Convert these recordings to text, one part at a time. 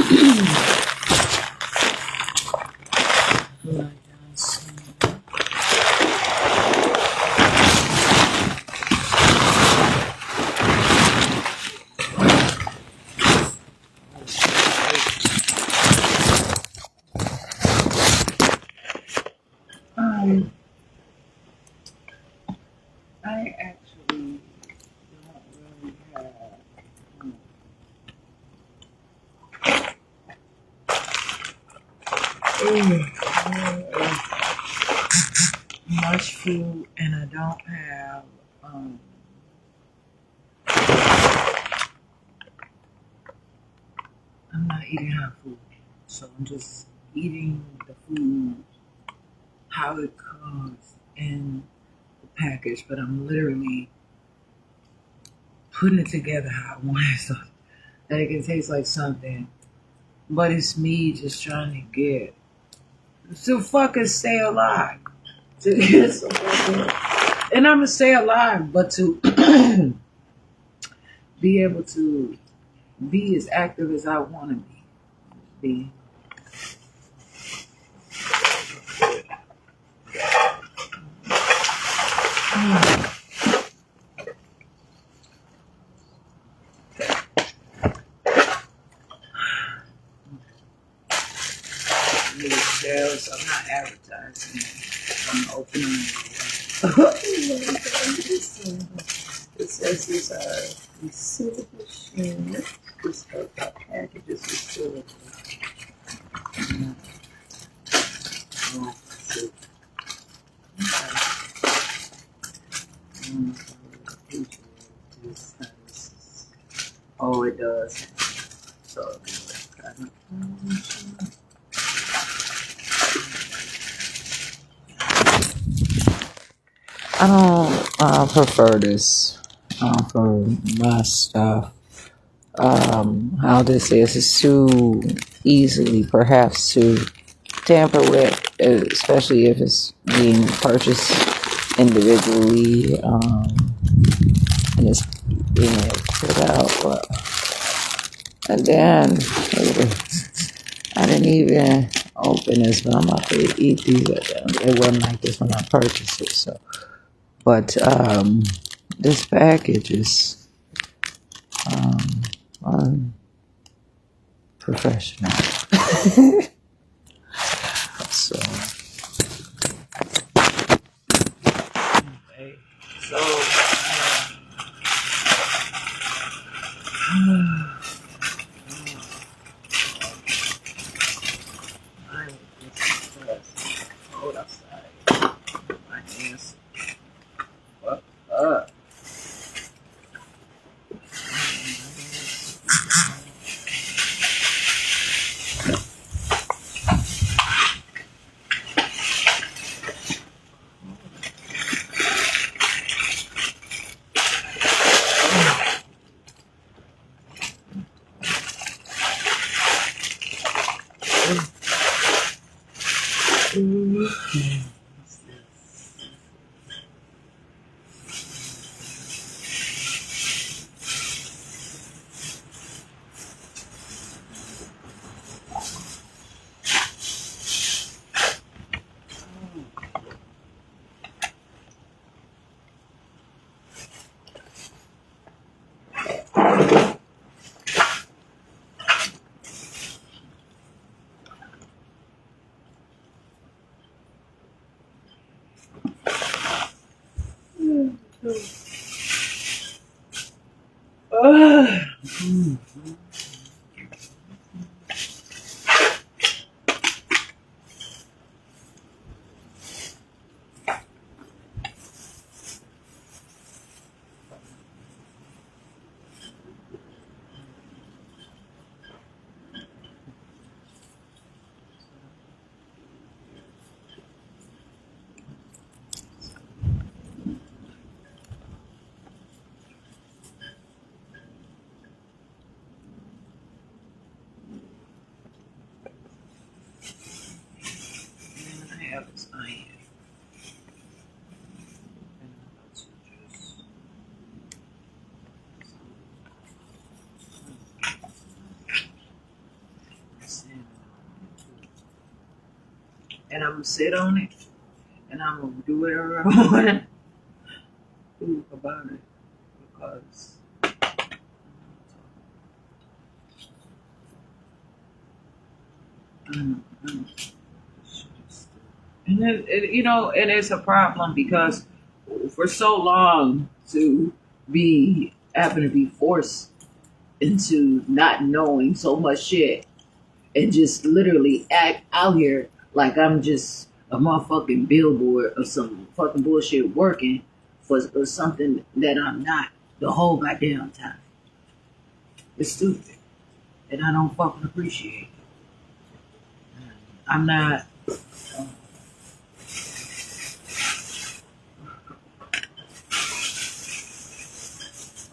I actually don't really have much food, and I don't have. Um, I'm not eating hot food, so I'm just eating the food how it comes in the package. But I'm literally putting it together how I want it, so that it can taste like something. But it's me just trying to get to fucking stay alive. To get some fucking, and I'm gonna stay alive, but to be able to be as active as I want to be. Sales. I'm not advertising. I'm opening it says these are resealable shrimp. This package is resealable. Oh, it does. So, I don't prefer this for my stuff. How this is, it's too easily perhaps to tamper with, especially if it's being purchased individually, and it's being put out. But, and then I didn't even open this, but I'm about to eat these. It wasn't like this when I purchased it, so. But this package is unprofessional. So, okay. So, I'm just cold outside. My hands fucked up. and I'm gonna sit on it, and I'm gonna do whatever I want to do about it because. Mm, mm. And and it's a problem because for so long to be having to be forced into not knowing so much shit and just literally act out here like I'm just a motherfucking billboard of some fucking bullshit working for something that I'm not the whole goddamn time. It's stupid, and I don't fucking appreciate it. I'm not.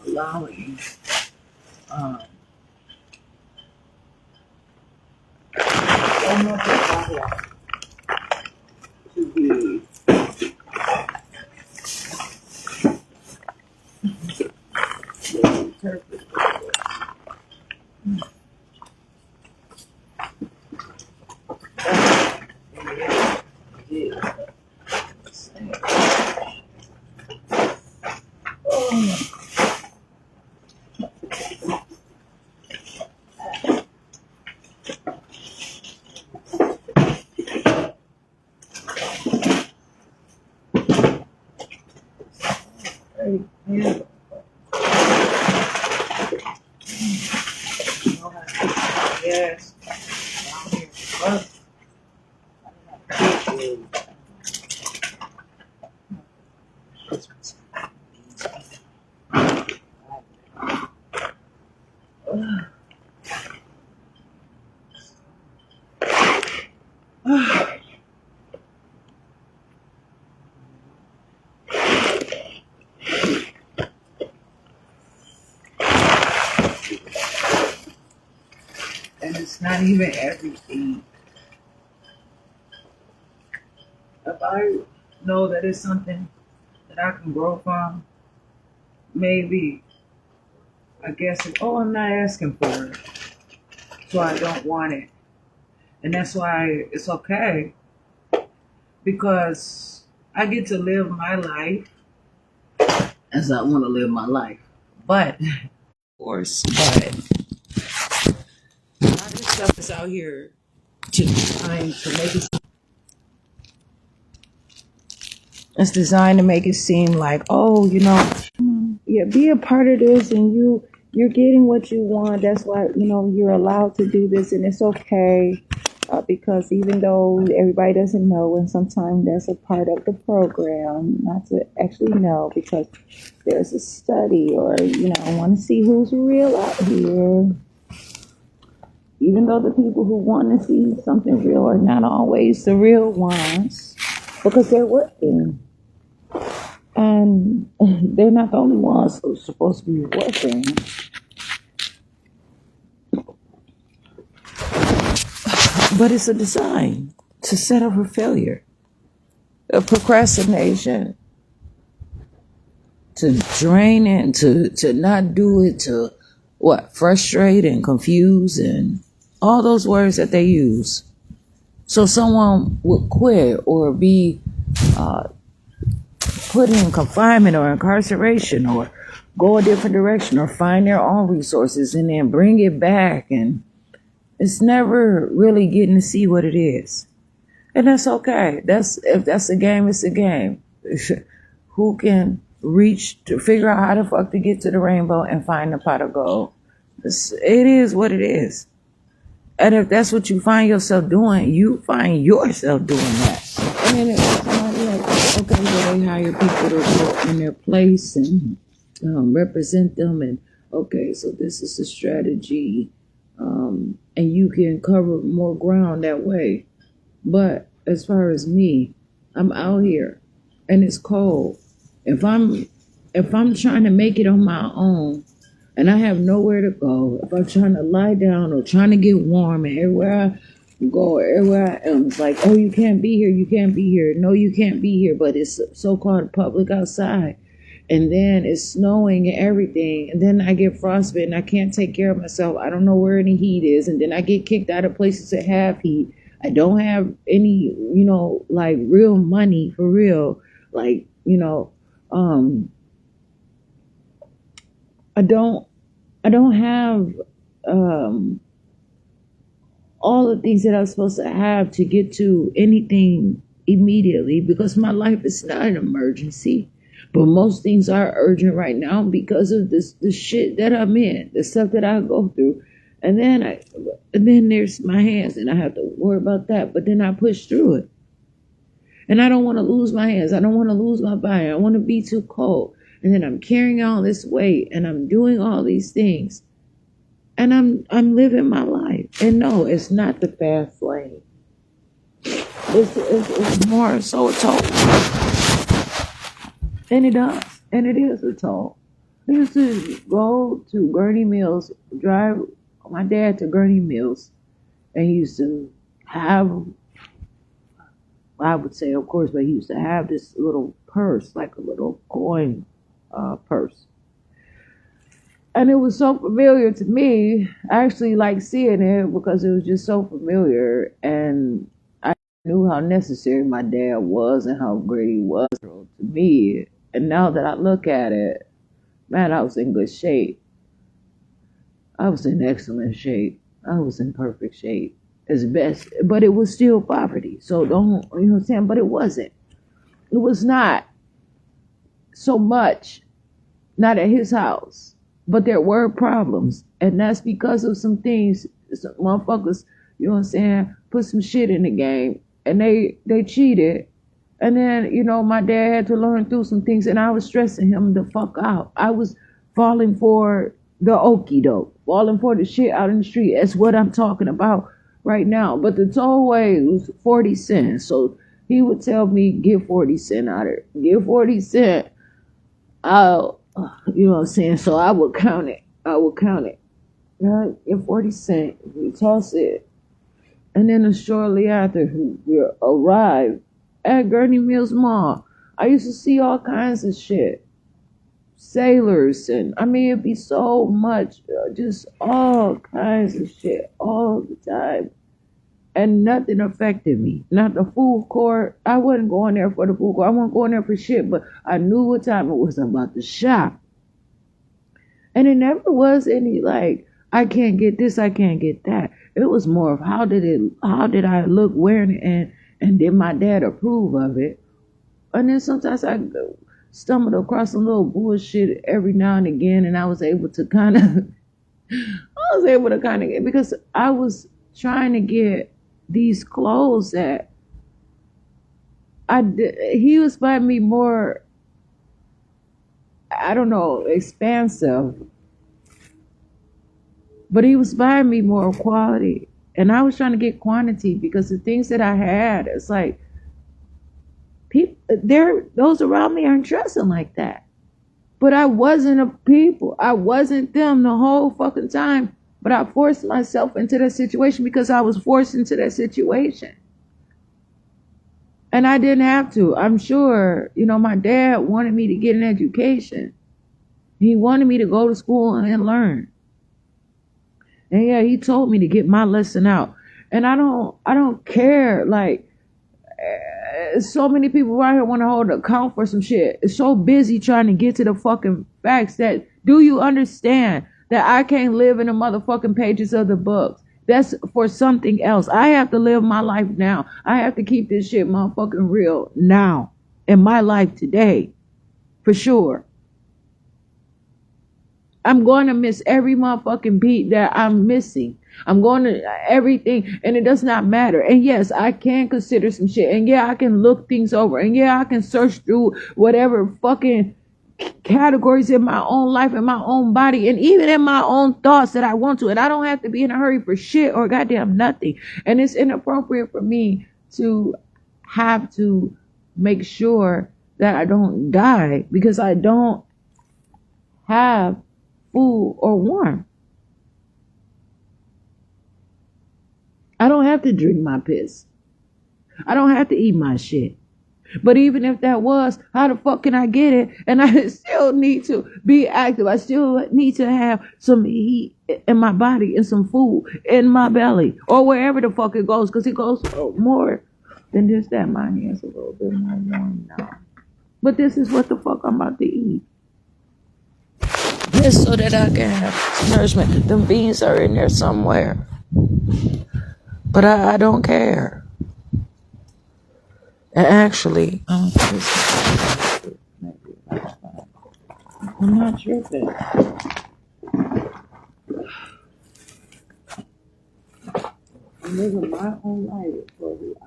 Allowing so much of my life to be misinterpreted. Yeah. Yes. And it's not even everything. If I know that it's something that I can grow from, maybe I guess I'm not asking for it, so I don't want it. And that's why it's okay because I get to live my life as I want to live my life. But, of course, but a lot of this stuff is out here to make it. It's designed to make it seem like, yeah, be a part of this, and you're getting what you want. That's why you're allowed to do this, and it's okay. Because even though everybody doesn't know, and sometimes that's a part of the program, not to actually know, because there's a study, or I want to see who's real out here. Even though the people who want to see something real are not always the real ones, because they're working. And they're not the only ones who's supposed to be working. But it's a design to set up for failure. A procrastination. To drain it, to not do it, to frustrate and confuse and all those words that they use. So someone would quit or be put in confinement or incarceration or go a different direction or find their own resources and then bring it back, and it's never really getting to see what it is. And that's okay. If that's a game, it's a game. Who can reach to figure out how the fuck to get to the rainbow and find the pot of gold? It is what it is. And if that's what you find yourself doing, you find yourself doing that. And then it's somebody like, okay, well, they hire people to go in their place and represent them. And okay, so this is the strategy. And you can cover more ground that way. But as far as me, I'm out here and it's cold. If I'm trying to make it on my own and I have nowhere to go, if I'm trying to lie down or trying to get warm, and everywhere I go, everywhere I am, it's like, oh, you can't be here, you can't be here. No, you can't be here, but it's so-called public outside. And then it's snowing and everything. And then I get frostbite and I can't take care of myself. I don't know where any heat is. And then I get kicked out of places that have heat. I don't have any, like real money for real. Like, I don't have um all the things that I'm supposed to have to get to anything immediately because my life is not an emergency. But most things are urgent right now because of the shit that I'm in, the stuff that I go through. And then there's my hands and I have to worry about that. But then I push through it. And I don't want to lose my hands. I don't want to lose my body. I don't want to be too cold. And then I'm carrying all this weight and I'm doing all these things. And I'm living my life. And no, it's not the fast lane. It's more so a toll. And it does. And it is a toll. I used to go to Gurney Mills, drive my dad to Gurney Mills, and he used to have, I would say, of course, but he used to have this little purse, like a little coin purse. And it was so familiar to me. I actually like seeing it because it was just so familiar. And I knew how necessary my dad was and how great he was to me. And now that I look at it, man, I was in good shape. I was in excellent shape. I was in perfect shape. As best, but it was still poverty. So don't, you know what I'm saying? But it wasn't. It was not so much, not at his house. But there were problems. And that's because of some things, some motherfuckers, you know what I'm saying, put some shit in the game. And they cheated. And then, my dad had to learn through some things. And I was stressing him the fuck out. I was falling for the okie doke. Falling for the shit out in the street. That's what I'm talking about right now. But the tollway was 40 cents. So he would tell me, give 40 cents out of it. Give 40 cents. You know what I'm saying? So I would count it. Give 40 cents. We toss it. And then shortly after we arrived at Gurney Mills Mall, I used to see all kinds of shit. Sailors and, it'd be so much, just all kinds of shit all the time. And nothing affected me. Not the food court. I wasn't going there for the food court. I wasn't going there for shit, but I knew what time it was about to shop. And it never was any like, I can't get this, I can't get that. It was more of how did I look wearing it and did my dad approve of it? And then sometimes I stumbled across some little bullshit every now and again, and I was able to kind of get, because I was trying to get these clothes that he was buying me more, I don't know, expansive, but he was buying me more quality, and I was trying to get quantity because the things that I had, it's like people those around me aren't dressing like that. But I wasn't I wasn't them the whole fucking time. But I forced myself into that situation because I was forced into that situation. And I didn't have to. I'm sure, my dad wanted me to get an education. He wanted me to go to school and learn. And yeah, he told me to get my lesson out. And I don't care. Like, so many people right here want to hold account for some shit. It's so busy trying to get to the fucking facts that, do you understand that I can't live in the motherfucking pages of the books? That's for something else. I have to live my life now. I have to keep this shit motherfucking real now in my life today. For sure. I'm going to miss every motherfucking beat that I'm missing. I'm going to everything, and it does not matter. And yes, I can consider some shit. And yeah, I can look things over. And yeah, I can search through whatever fucking categories in my own life, in my own body, and even in my own thoughts that I want to. And I don't have to be in a hurry for shit or goddamn nothing. And it's inappropriate for me to have to make sure that I don't die because I don't have food or warmth. I don't have to drink my piss. I don't have to eat my shit. But even if that was, how the fuck can I get it? And I still need to be active. I still need to have some heat in my body and some food in my belly or wherever the fuck it goes, because it goes more than just that. My hands a little bit more warm now. But this is what the fuck I'm about to eat. Just so that I can have some nourishment. Them beans are in there somewhere. But I don't care. And actually, I'm not tripping. I'm living my own life for who I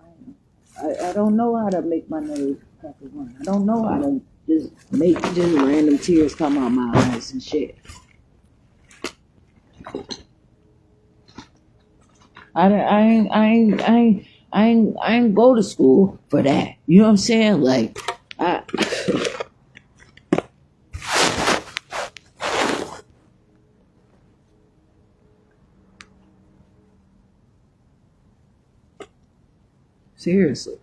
am. I don't know how to make my nose crack a run. I don't know how to just make just random tears come out my eyes and shit. I ain't go to school for that. You know what I'm saying? Like, seriously.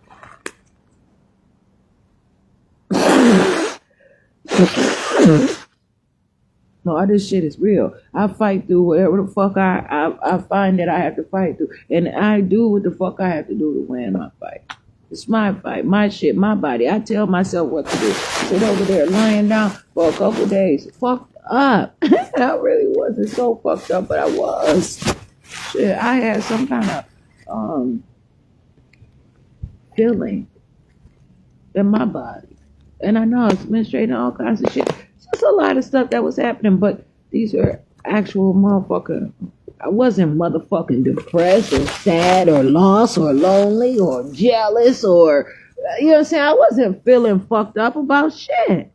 No, this shit is real. I fight through whatever the fuck I find that I have to fight through. And I do what the fuck I have to do to win my fight. It's my fight, my shit, my body. I tell myself what to do. Sit over there lying down for a couple days. Fucked up. I really wasn't so fucked up, but I was. Shit, I had some kind of feeling in my body. And I know I was menstruating all kinds of shit. Just a lot of stuff that was happening, but these are actual motherfucker. I wasn't motherfucking depressed or sad or lost or lonely or jealous or, you know what I'm saying? I wasn't feeling fucked up about shit.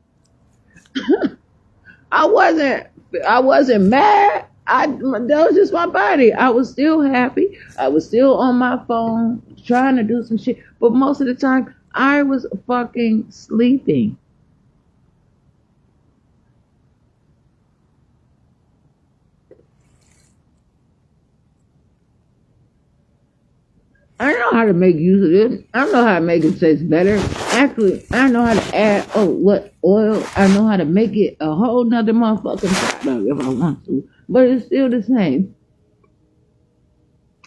I wasn't mad. That was just my body. I was still happy. I was still on my phone trying to do some shit. But most of the time, I was fucking sleeping. I don't know how to make use of this. I don't know how to make it taste better. Actually, I know how to add oil. I know how to make it a whole nother motherfucking product if I want to. But it's still the same.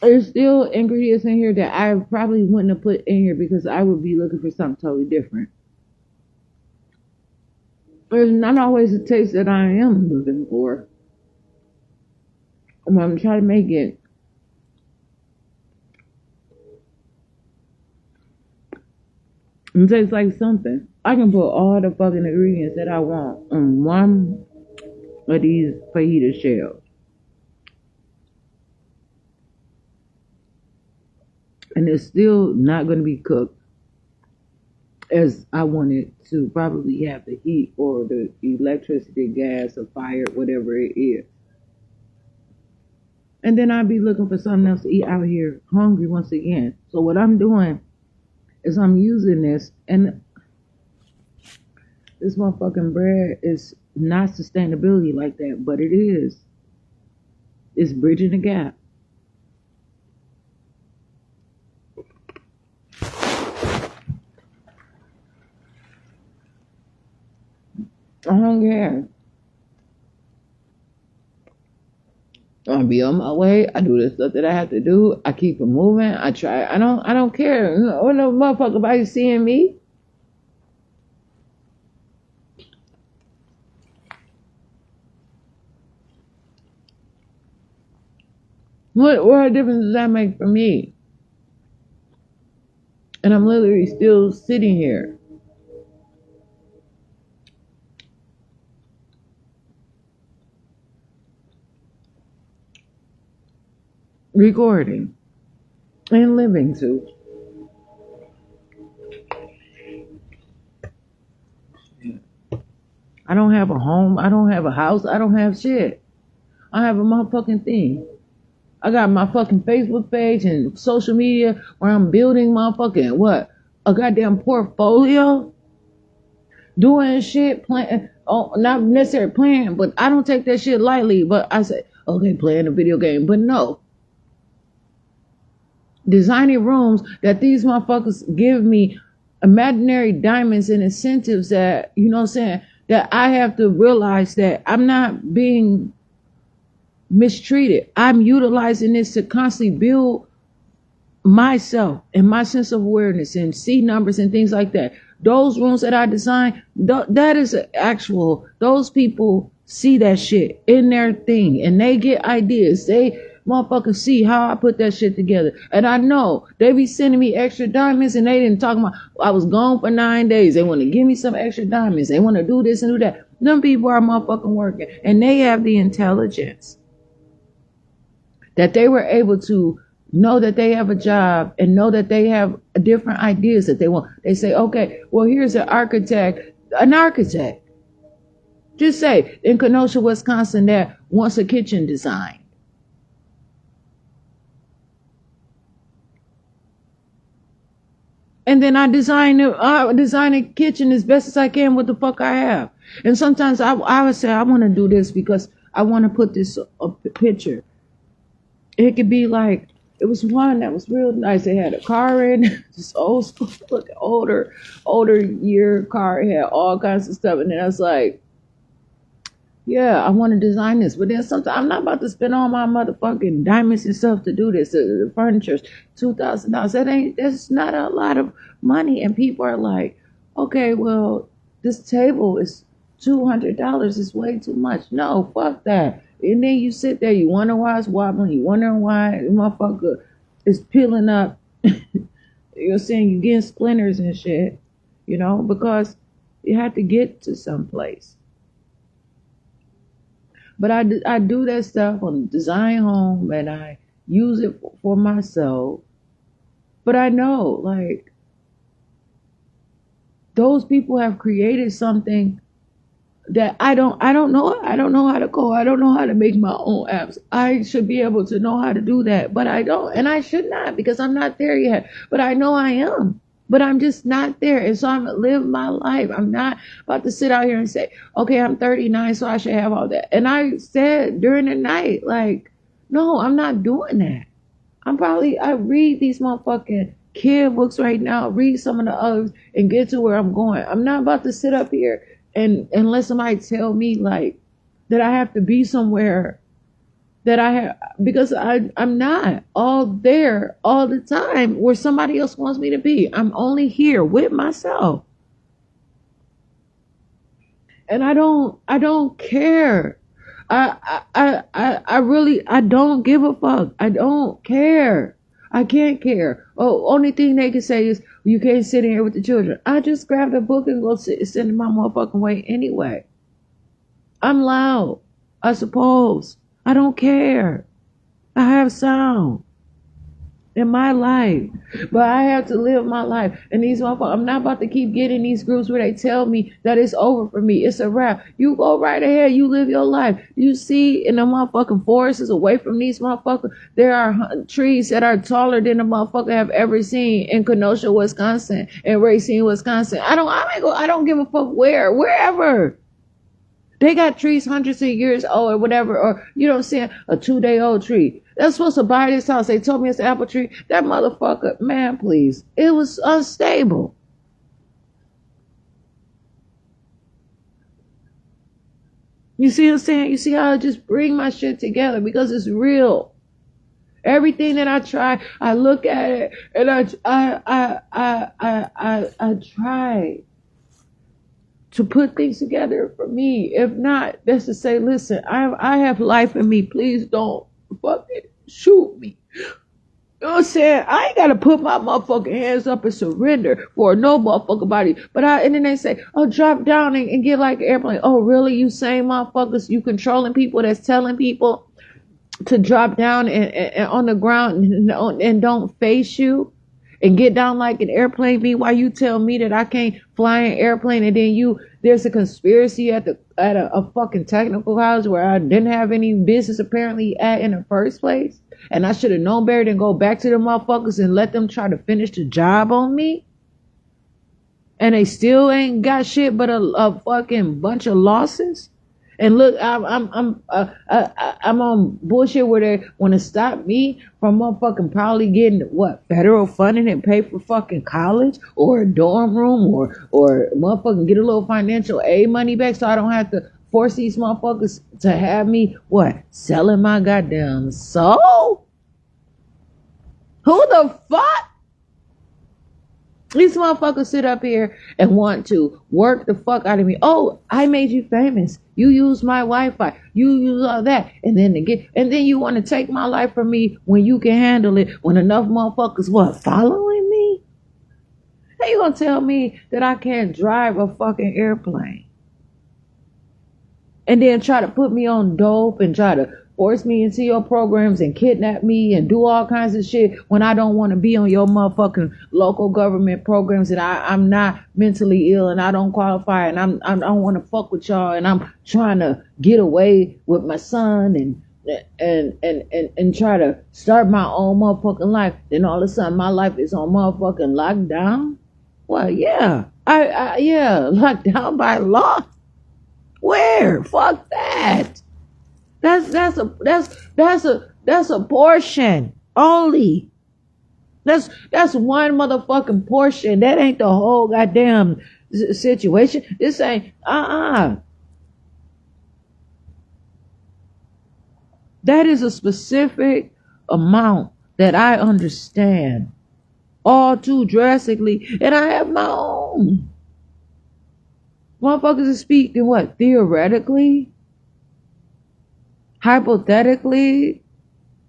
There's still ingredients in here that I probably wouldn't have put in here because I would be looking for something totally different. There's not always the taste that I am looking for. I'm trying to make it it tastes like something. I can put all the fucking ingredients that I want on one of these fajita shells. And it's still not going to be cooked as I want it to probably have the heat or the electricity, gas, or fire, whatever it is. And then I'd be looking for something else to eat out here, hungry once again. So what I'm doing is I'm using this, and this motherfucking bread is not sustainability like that, but it is. It's bridging the gap. I don't care. I'll be on my way. I do the stuff that I have to do. I keep it moving. I try. I don't care. What no motherfucker about seeing me? What difference does that make for me? And I'm literally still sitting here. Recording and living too. I don't have a home. I don't have a house. I don't have shit. I have a motherfucking thing. I got my fucking Facebook page and social media where I'm building motherfucking what? A goddamn portfolio? Doing shit, playing, not necessarily playing, but I don't take that shit lightly. But I say, okay, playing a video game. But no. Designing rooms that these motherfuckers give me imaginary diamonds and incentives that, you know what I'm saying, that I have to realize that I'm not being mistreated. I'm utilizing this to constantly build myself and my sense of awareness and see numbers and things like that. Those rooms that I design, that is actual, those people see that shit in their thing and they get ideas. They motherfuckers see how I put that shit together. And I know they be sending me extra diamonds and they didn't talk about, I was gone for 9 days. They want to give me some extra diamonds. They want to do this and do that. Them people are motherfucking working and they have the intelligence that they were able to know that they have a job and know that they have different ideas that they want. They say, okay, well, here's an architect. Just say in Kenosha, Wisconsin, that wants a kitchen design. And then I design a kitchen as best as I can with the fuck I have. And sometimes I would say, I want to do this because I want to put this picture. It could be like, it was one that was real nice. It had a car in, this old school, older year car. It had all kinds of stuff. And then I was like, yeah, I want to design this. But then sometimes I'm not about to spend all my motherfucking diamonds and stuff to do this. The furniture's $2,000. That's not a lot of money. And people are like, okay, well, this table is $200. It's way too much. No, fuck that. And then you sit there, you wonder why it's wobbling, you wondering why the motherfucker is peeling up. You're saying you getting splinters and shit, you know, because you have to get to someplace. But I do that stuff on Design Home and I use it for myself. But I know, like, those people have created something that I don't know. I don't know how to code. I don't know how to make my own apps. I should be able to know how to do that, but I don't. And I should not because I'm not there yet. But I know I am. But I'm just not there. And so I'm live my life. I'm not about to sit out here and say, okay, I'm 39, so I should have all that. And I said during the night, like, no, I'm not doing that. I read these motherfucking kid books right now, read some of the others and get to where I'm going. I'm not about to sit up here and let somebody tell me like that I have to be somewhere that I have, because I'm not all there all the time where somebody else wants me to be. I'm only here with myself. And I don't care. I really don't give a fuck. I don't care. I can't care. Oh, only thing they can say is you can't sit in here with the children. I just grabbed a book and go sit in my motherfucking way anyway. I'm loud, I suppose. I don't care. I have sound in my life, but I have to live my life. And these motherfuckers, I'm not about to keep getting these groups where they tell me that it's over for me. It's a wrap. You go right ahead. You live your life. You see in the motherfucking forests away from these motherfuckers, there are trees that are taller than the motherfucker have ever seen in Kenosha, Wisconsin, and Racine, Wisconsin. I don't give a fuck wherever. They got trees hundreds of years old or whatever, or you know what I'm saying, a 2-day-old tree. They're supposed to buy this house. They told me it's an apple tree. That motherfucker, man, please. It was unstable. You see what I'm saying? You see how I just bring my shit together because it's real. Everything that I try, I look at it and I try to put things together for me. If not, that's to say, listen, I have life in me. Please don't fucking shoot me. You know what I'm saying? I ain't gotta put my motherfucking hands up and surrender for no motherfucking body. But and then they say, oh, drop down and get like an airplane. Oh, really? You same motherfuckers, you controlling people that's telling people to drop down and on the ground and don't face you? And get down like an airplane. Meanwhile, you tell me that I can't fly an airplane, and then there's a conspiracy at a fucking technical house where I didn't have any business apparently at in the first place, and I should have known better than go back to the motherfuckers and let them try to finish the job on me. And they still ain't got shit but a fucking bunch of losses. And look, I'm on bullshit where they want to stop me from motherfucking probably getting what federal funding and pay for fucking college or a dorm room or motherfucking get a little financial aid money back so I don't have to force these motherfuckers to have me what selling my goddamn soul. Who the fuck? These motherfuckers sit up here and want to work the fuck out of me. Oh, I made you famous. You use my Wi-Fi. You use all that. And then you want to take my life from me when you can handle it, when enough motherfuckers what following me? How you gonna tell me that I can't drive a fucking airplane? And then try to put me on dope and try to force me into your programs and kidnap me and do all kinds of shit when I don't want to be on your motherfucking local government programs and I'm not mentally ill and I don't qualify and I don't want to fuck with y'all and I'm trying to get away with my son and try to start my own motherfucking life. Then all of a sudden my life is on motherfucking lockdown. Well, yeah, yeah, locked down by law. Where? Fuck that. That's a portion only. That's one motherfucking portion. That ain't the whole goddamn situation. This ain't That is a specific amount that I understand all too drastically, and I have my own. Motherfuckers are speaking what? Theoretically? Hypothetically?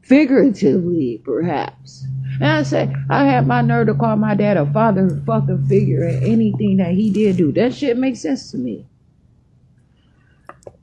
Figuratively, perhaps. And I say, I had my nerve to call my dad a father fucking figure in anything that he did do. That shit makes sense to me.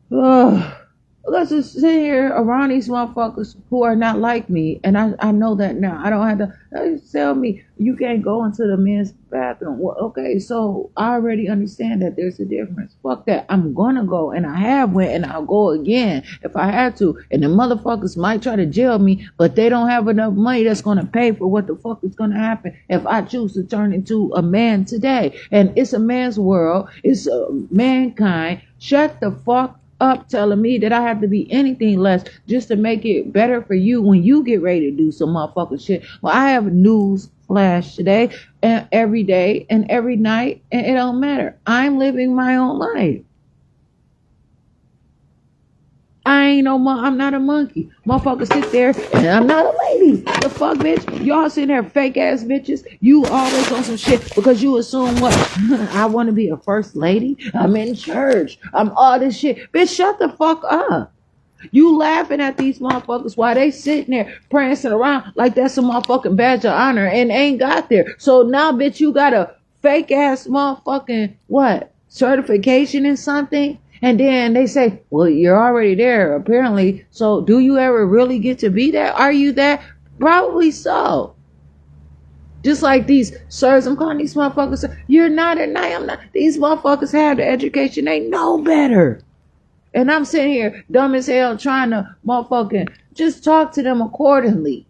Ugh. Let's just sit here around these motherfuckers who are not like me, and I know that now. I don't have to tell me you can't go into the men's bathroom. Well, okay, so I already understand that there's a difference. Fuck that. I'm gonna go, and I have went, and I'll go again if I had to. And the motherfuckers might try to jail me, but they don't have enough money that's gonna pay for what the fuck is gonna happen if I choose to turn into a man today. And it's a man's world. It's mankind. Shut the fuck up telling me that I have to be anything less just to make it better for you when you get ready to do some motherfucking shit. Well, I have news flash today and every day and every night, and it don't matter. I'm living my own life. I'm not a monkey. Motherfuckers sit there and I'm not a lady. The fuck, bitch? Y'all sitting there fake ass bitches. You always on some shit because you assume what? I want to be a first lady. I'm in church. I'm all this shit. Bitch, shut the fuck up. You laughing at these motherfuckers while they sitting there prancing around like that's a motherfucking badge of honor and ain't got there. So now, bitch, you got a fake ass motherfucking what? Certification in something? And then they say, well, you're already there, apparently. So do you ever really get to be that? Are you that? Probably so. Just like these sirs, I'm calling these motherfuckers, sir. You're not and I am not. These motherfuckers have the education. They know better. And I'm sitting here dumb as hell trying to motherfucking just talk to them accordingly.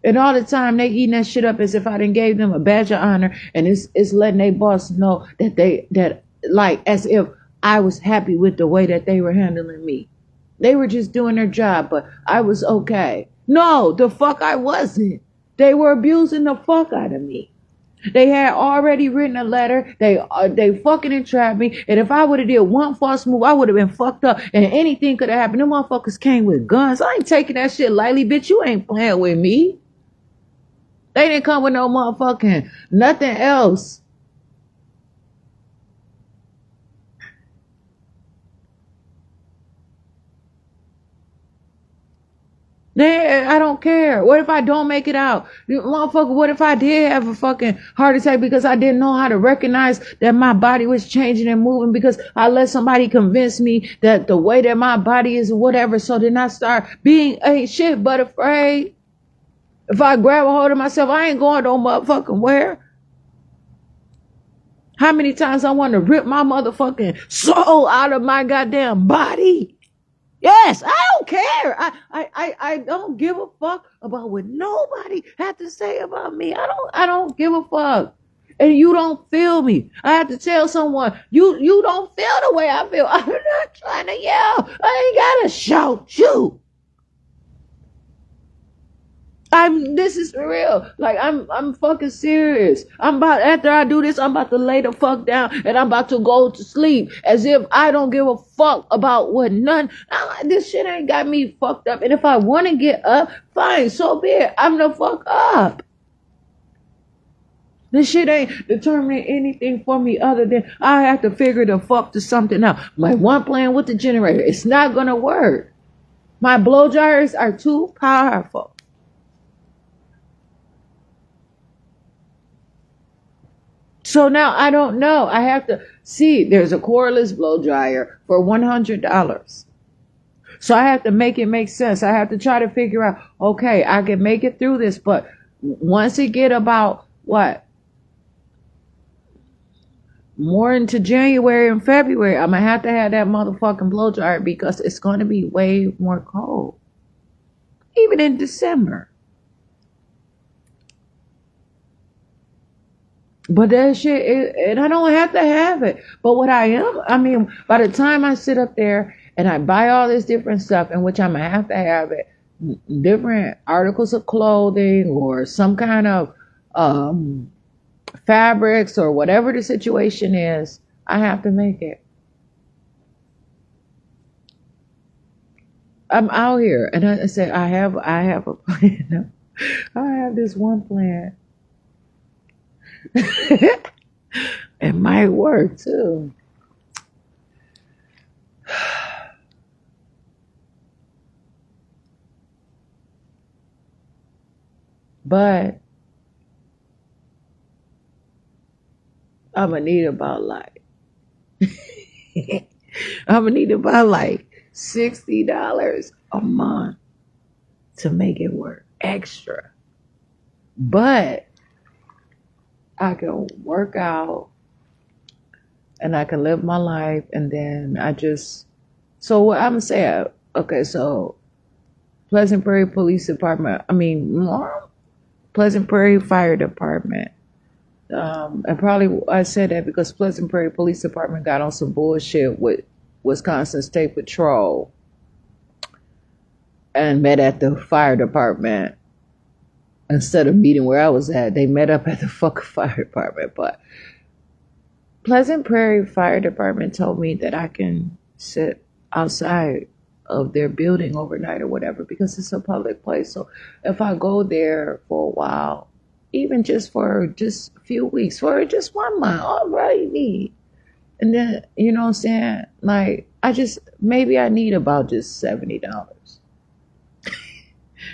And all the time they eating that shit up as if I done gave them a badge of honor. And it's letting their boss know that like as if I was happy with the way that they were handling me. They were just doing their job, but I was okay. No, the fuck I wasn't. They were abusing the fuck out of me. They had already written a letter. They fucking entrapped me. And if I would have did one false move, I would have been fucked up. And anything could have happened. Them motherfuckers came with guns. I ain't taking that shit lightly, bitch. You ain't playing with me. They didn't come with no motherfucking nothing else. I don't care. What if I don't make it out? Motherfucker, what if I did have a fucking heart attack because I didn't know how to recognize that my body was changing and moving because I let somebody convince me that the way that my body is or whatever. So then I start being ain't shit but afraid. If I grab a hold of myself, I ain't going no motherfucking where. How many times I want to rip my motherfucking soul out of my goddamn body? Yes, I don't care. I don't give a fuck about what nobody had to say about me. I don't give a fuck. And you don't feel me. I have to tell someone, you don't feel the way I feel. I'm not trying to yell. I ain't gotta shout you. This is for real. Like I'm fucking serious. After I do this, I'm about to lay the fuck down and I'm about to go to sleep as if I don't give a fuck about what none. This shit ain't got me fucked up. And if I want to get up, fine, so be it. I'm the fuck up. This shit ain't determining anything for me other than I have to figure the fuck to something out. My one plan with the generator, it's not gonna work. My blow dryers are too powerful. So now I don't know. I have to see there's a cordless blow dryer for $100. So I have to make it make sense. I have to try to figure out, okay, I can make it through this, but once it get about more into January and February, I'm gonna have to have that motherfucking blow dryer because it's gonna be way more cold. Even in December. But that shit, and I don't have to have it. But what I mean, by the time I sit up there and I buy all this different stuff, in which I'm gonna have to have it, different articles of clothing or some kind of fabrics or whatever the situation is, I have to make it. I'm out here, and I say I have a plan. I have this one plan. It might work too. But I'm gonna need about like $60 a month to make it work extra. But I can work out and I can live my life, and then so what I'm saying, okay, so Pleasant Prairie Police Department, Pleasant Prairie Fire Department, and probably I said that because Pleasant Prairie Police Department got on some bullshit with Wisconsin State Patrol and met at the fire department. Instead of meeting where I was at, they met up at the fucking fire department. But Pleasant Prairie Fire Department told me that I can sit outside of their building overnight or whatever because it's a public place. So if I go there for a while, even just for just a few weeks, for just 1 month, all right, me. And then, you know what I'm saying? Like, maybe I need about just $70.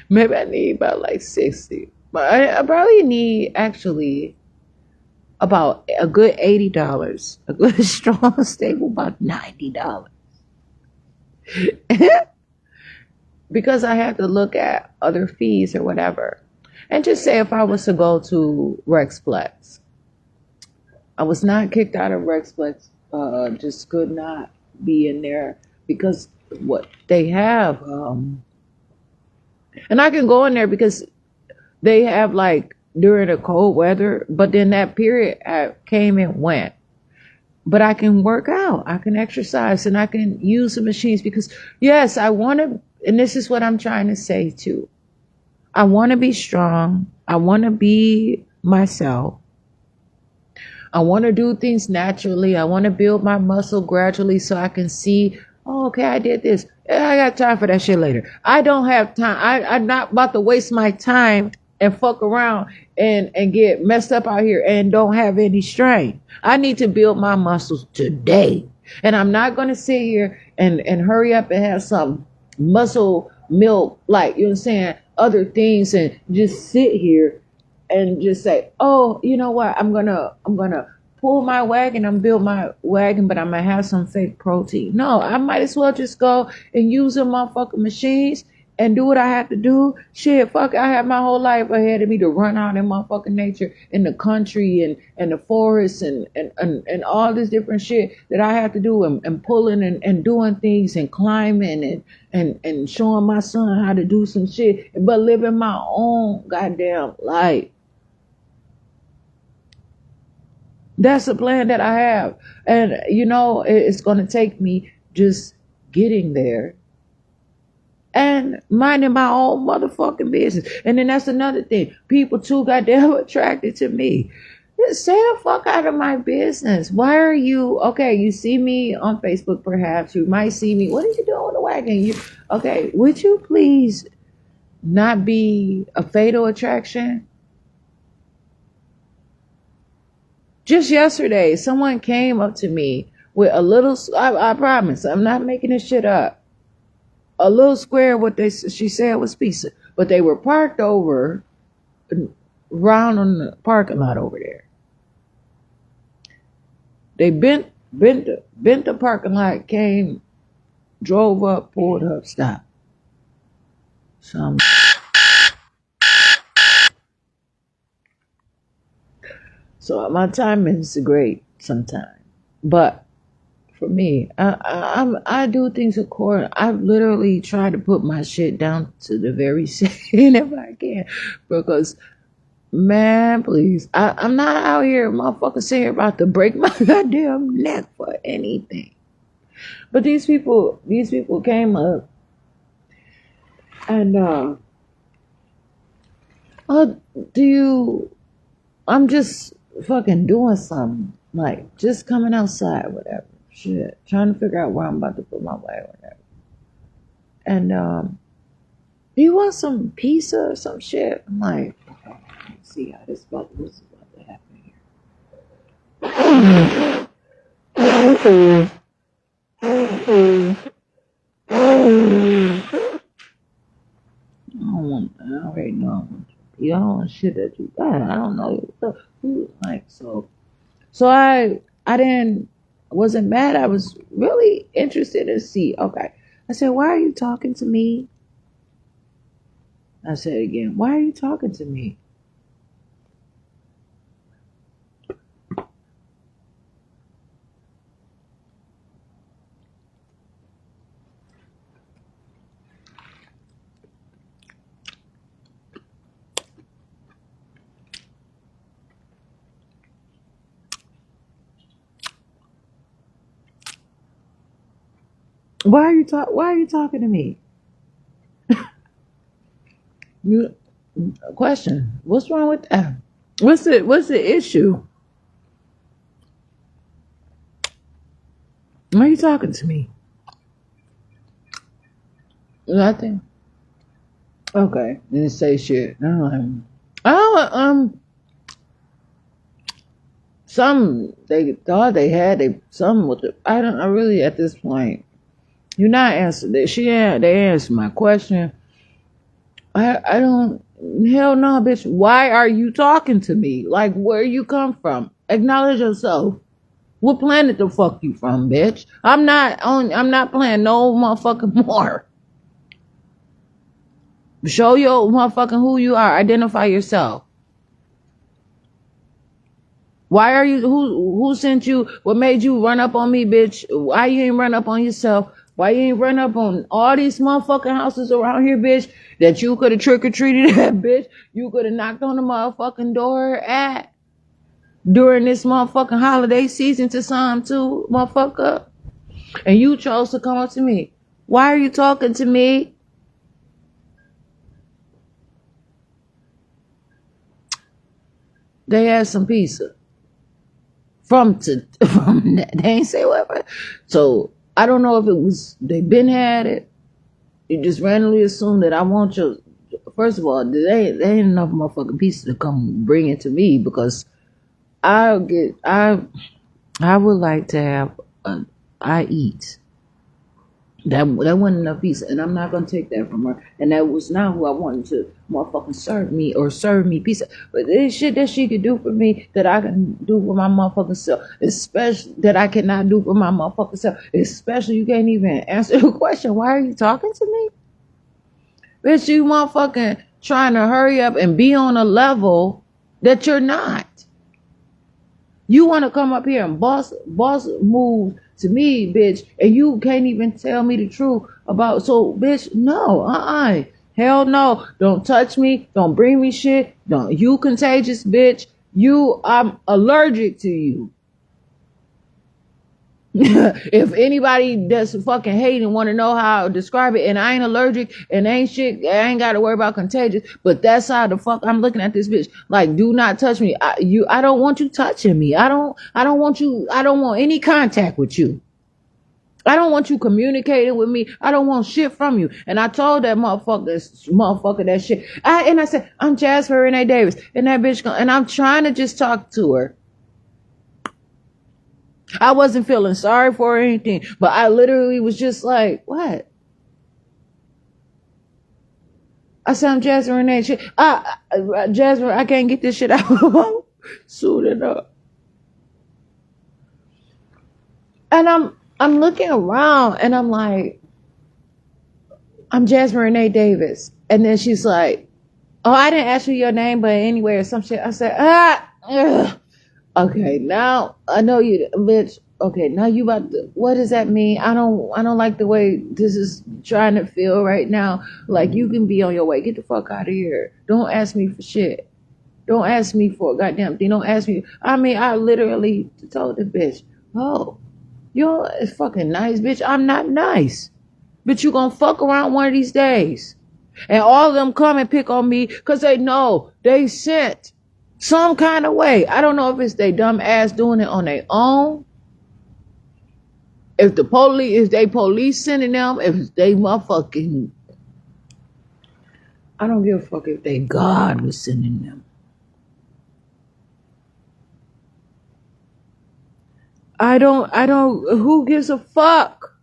Maybe I need about like 60. But I probably need actually about a good $80. A good strong stable about $90. Because I have to look at other fees or whatever. And just say if I was to go to Rexplex. I was not kicked out of Rexplex. Just could not be in there because what they have, and I can go in there because they have like during the cold weather, but then that period came and went. But I can work out, I can exercise, and I can use the machines because yes, I want to, and this is what I'm trying to say too. I want to be strong. I want to be myself. I want to do things naturally. I want to build my muscle gradually so I can see, oh, okay, I did this. I got time for that shit later. I don't have time. I'm not about to waste my time and fuck around and get messed up out here and don't have any strength. I need to build my muscles today. And I'm not going to sit here and hurry up and have some muscle milk, like, you know what I'm saying, other things, and just sit here and just say, oh, you know what, I'm gonna pull my wagon and build my wagon, but I'm gonna have some fake protein. No, I might as well just go and use them motherfucking machines and do what I have to do. Shit, fuck, I have my whole life ahead of me to run out in motherfucking nature, in the country and the forest and all this different shit that I have to do, and pulling and doing things and climbing and showing my son how to do some shit, but living my own goddamn life. That's the plan that I have. And it's going to take me just getting there and minding my own motherfucking business. And then that's another thing. People too goddamn attracted to me. Just stay the fuck out of my business. Why are you okay? You see me on Facebook, perhaps. You might see me. What are you doing with the wagon? Okay, would you please not be a fatal attraction? Just yesterday, someone came up to me with a little, I promise, I'm not making this shit up. A little square, she said was pizza. But they were parked over, around on the parking lot over there. They bent the parking lot, came, drove up, pulled up, stopped. So my timing is great sometimes. But for me, I do things according. I literally try to put my shit down to the very second if I can, because man, please, I'm not out here, motherfucker, saying about to break my goddamn neck for anything. But these people came up and I'm just fucking doing something, like just coming outside, whatever. Shit, trying to figure out where I'm about to put my way, whatever. And do you want some pizza or some shit? I'm like, okay, let's see how this is about to happen here. I already know. You don't want shit that you got. I don't know who like so. So I wasn't mad. I was really interested to see. Okay. I said, why are you talking to me? I said again, why are you talking to me? Why are you talking to me? Question. What's wrong with that? What's the issue? Why are you talking to me? Nothing. Okay. Didn't say shit. Some they thought they had some with it. I really at this point. You're not answering that. They answered my question. I don't. Hell no, bitch. Why are you talking to me? Like, where you come from? Acknowledge yourself. What planet the fuck you from, bitch? I'm not playing no motherfucking more. Show your motherfucking who you are. Identify yourself. Why are you? Who sent you? What made you run up on me, bitch? Why you ain't run up on yourself? Why you ain't run up on all these motherfucking houses around here, bitch? That you could have trick-or-treated at, bitch. You could have knocked on the motherfucking door at during this motherfucking holiday season to some too, motherfucker. And you chose to come up to me. Why are you talking to me? They had some pizza. From they ain't say what. So I don't know if it was they been had it. You just randomly assume that I want your. First of all, there ain't enough motherfucking pieces to come bring it to me, because I would like to have I eat. That wasn't enough pizza, and I'm not gonna take that from her. And that was not who I wanted to motherfucking serve me pizza. But there's shit that she could do for me that I can do for my motherfucking self, especially that I cannot do for my motherfucking self. Especially you can't even answer the question. Why are you talking to me, bitch? You motherfucking trying to hurry up and be on a level that you're not. You want to come up here and boss move to me, bitch, and you can't even tell me the truth about. So, bitch, no, hell no. Don't touch me. Don't bring me shit. Don't you contagious, bitch. I'm allergic to you. If anybody that's fucking hating want to know how to describe it, and I ain't allergic and ain't shit, I ain't got to worry about contagious, but that's how the fuck I'm looking at this bitch. Like, do not touch me. I don't want you touching me. I don't want any contact with you. I don't want you communicating with me. I don't want shit from you. And I told that motherfucker that shit. I said, I'm Jasmine Renee Davis. And that bitch, and I'm trying to just talk to her. I wasn't feeling sorry for her or anything, but I literally was just like, what? I said, I'm Jasmine Renee. Jasmine, I can't get this shit out. Suit it up. And I'm looking around and I'm like, I'm Jasmine Renee Davis. And then she's like, oh, I didn't ask you your name, but anyway, or some shit. I said, ugh. Okay, now I know you, bitch. Okay, now you about to, what does that mean? I don't like the way this is trying to feel right now. Like, you can be on your way. Get the fuck out of here. Don't ask me for shit. Don't ask me for a goddamn thing. Don't ask me. I mean, I literally told the bitch, oh, you're fucking nice, bitch. I'm not nice. But you gonna fuck around one of these days. And all of them come and pick on me because they know they sent some kind of way. I don't know if it's they dumb ass doing it on their own. If they police sending them, if they motherfucking, I don't give a fuck if they God was sending them. I don't, who gives a fuck?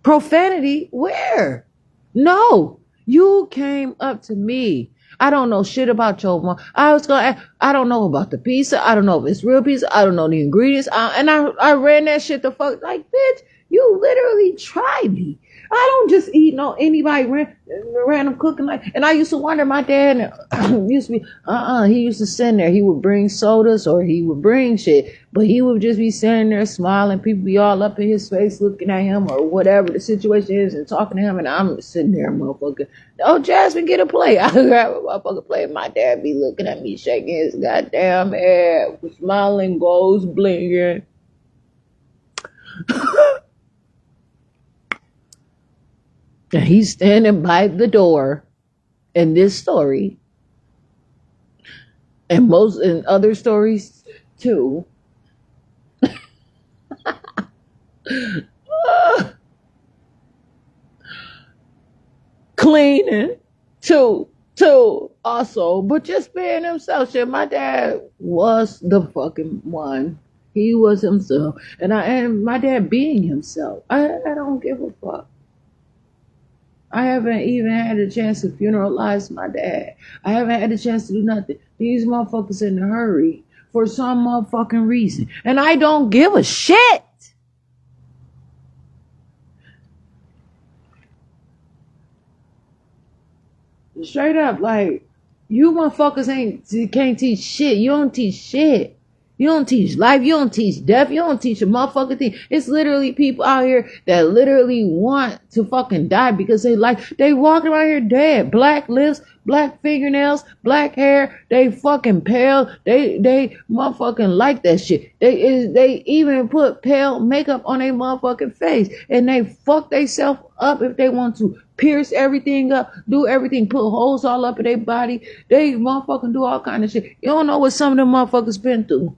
Profanity? Where? No, you came up to me. I don't know shit about your mom. I don't know about the pizza. I don't know if it's real pizza. I don't know the ingredients. I ran that shit the fuck, like, bitch, you literally tried me. I don't just eat anybody random cooking like. And I used to wonder, my dad used to be, he used to send there. He would bring sodas or he would bring shit, but he would just be sitting there smiling. People be all up in his face looking at him or whatever the situation is and talking to him. And I'm sitting there, motherfucker. Oh, Jasmine, get a plate. I grab a motherfucker plate. My dad be looking at me, shaking his goddamn head, smiling, goes blinking. And he's standing by the door in this story, and most in other stories too. Cleaning too also, but just being himself. Shit, my dad was the fucking one. He was himself, and my dad being himself. I don't give a fuck. I haven't even had a chance to funeralize my dad. I haven't had a chance to do nothing. These motherfuckers in a hurry for some motherfucking reason. And I don't give a shit. Straight up, like, you motherfuckers can't teach shit. You don't teach shit. You don't teach life. You don't teach death. You don't teach a motherfucking thing. It's literally people out here that literally want to fucking die because they walking around here dead. Black lips, black fingernails, black hair. They fucking pale. They motherfucking like that shit. They even put pale makeup on their motherfucking face and they fuck themselves up if they want to. Pierce everything up, do everything, put holes all up in their body. They motherfucking do all kind of shit. You don't know what some of them motherfuckers been through.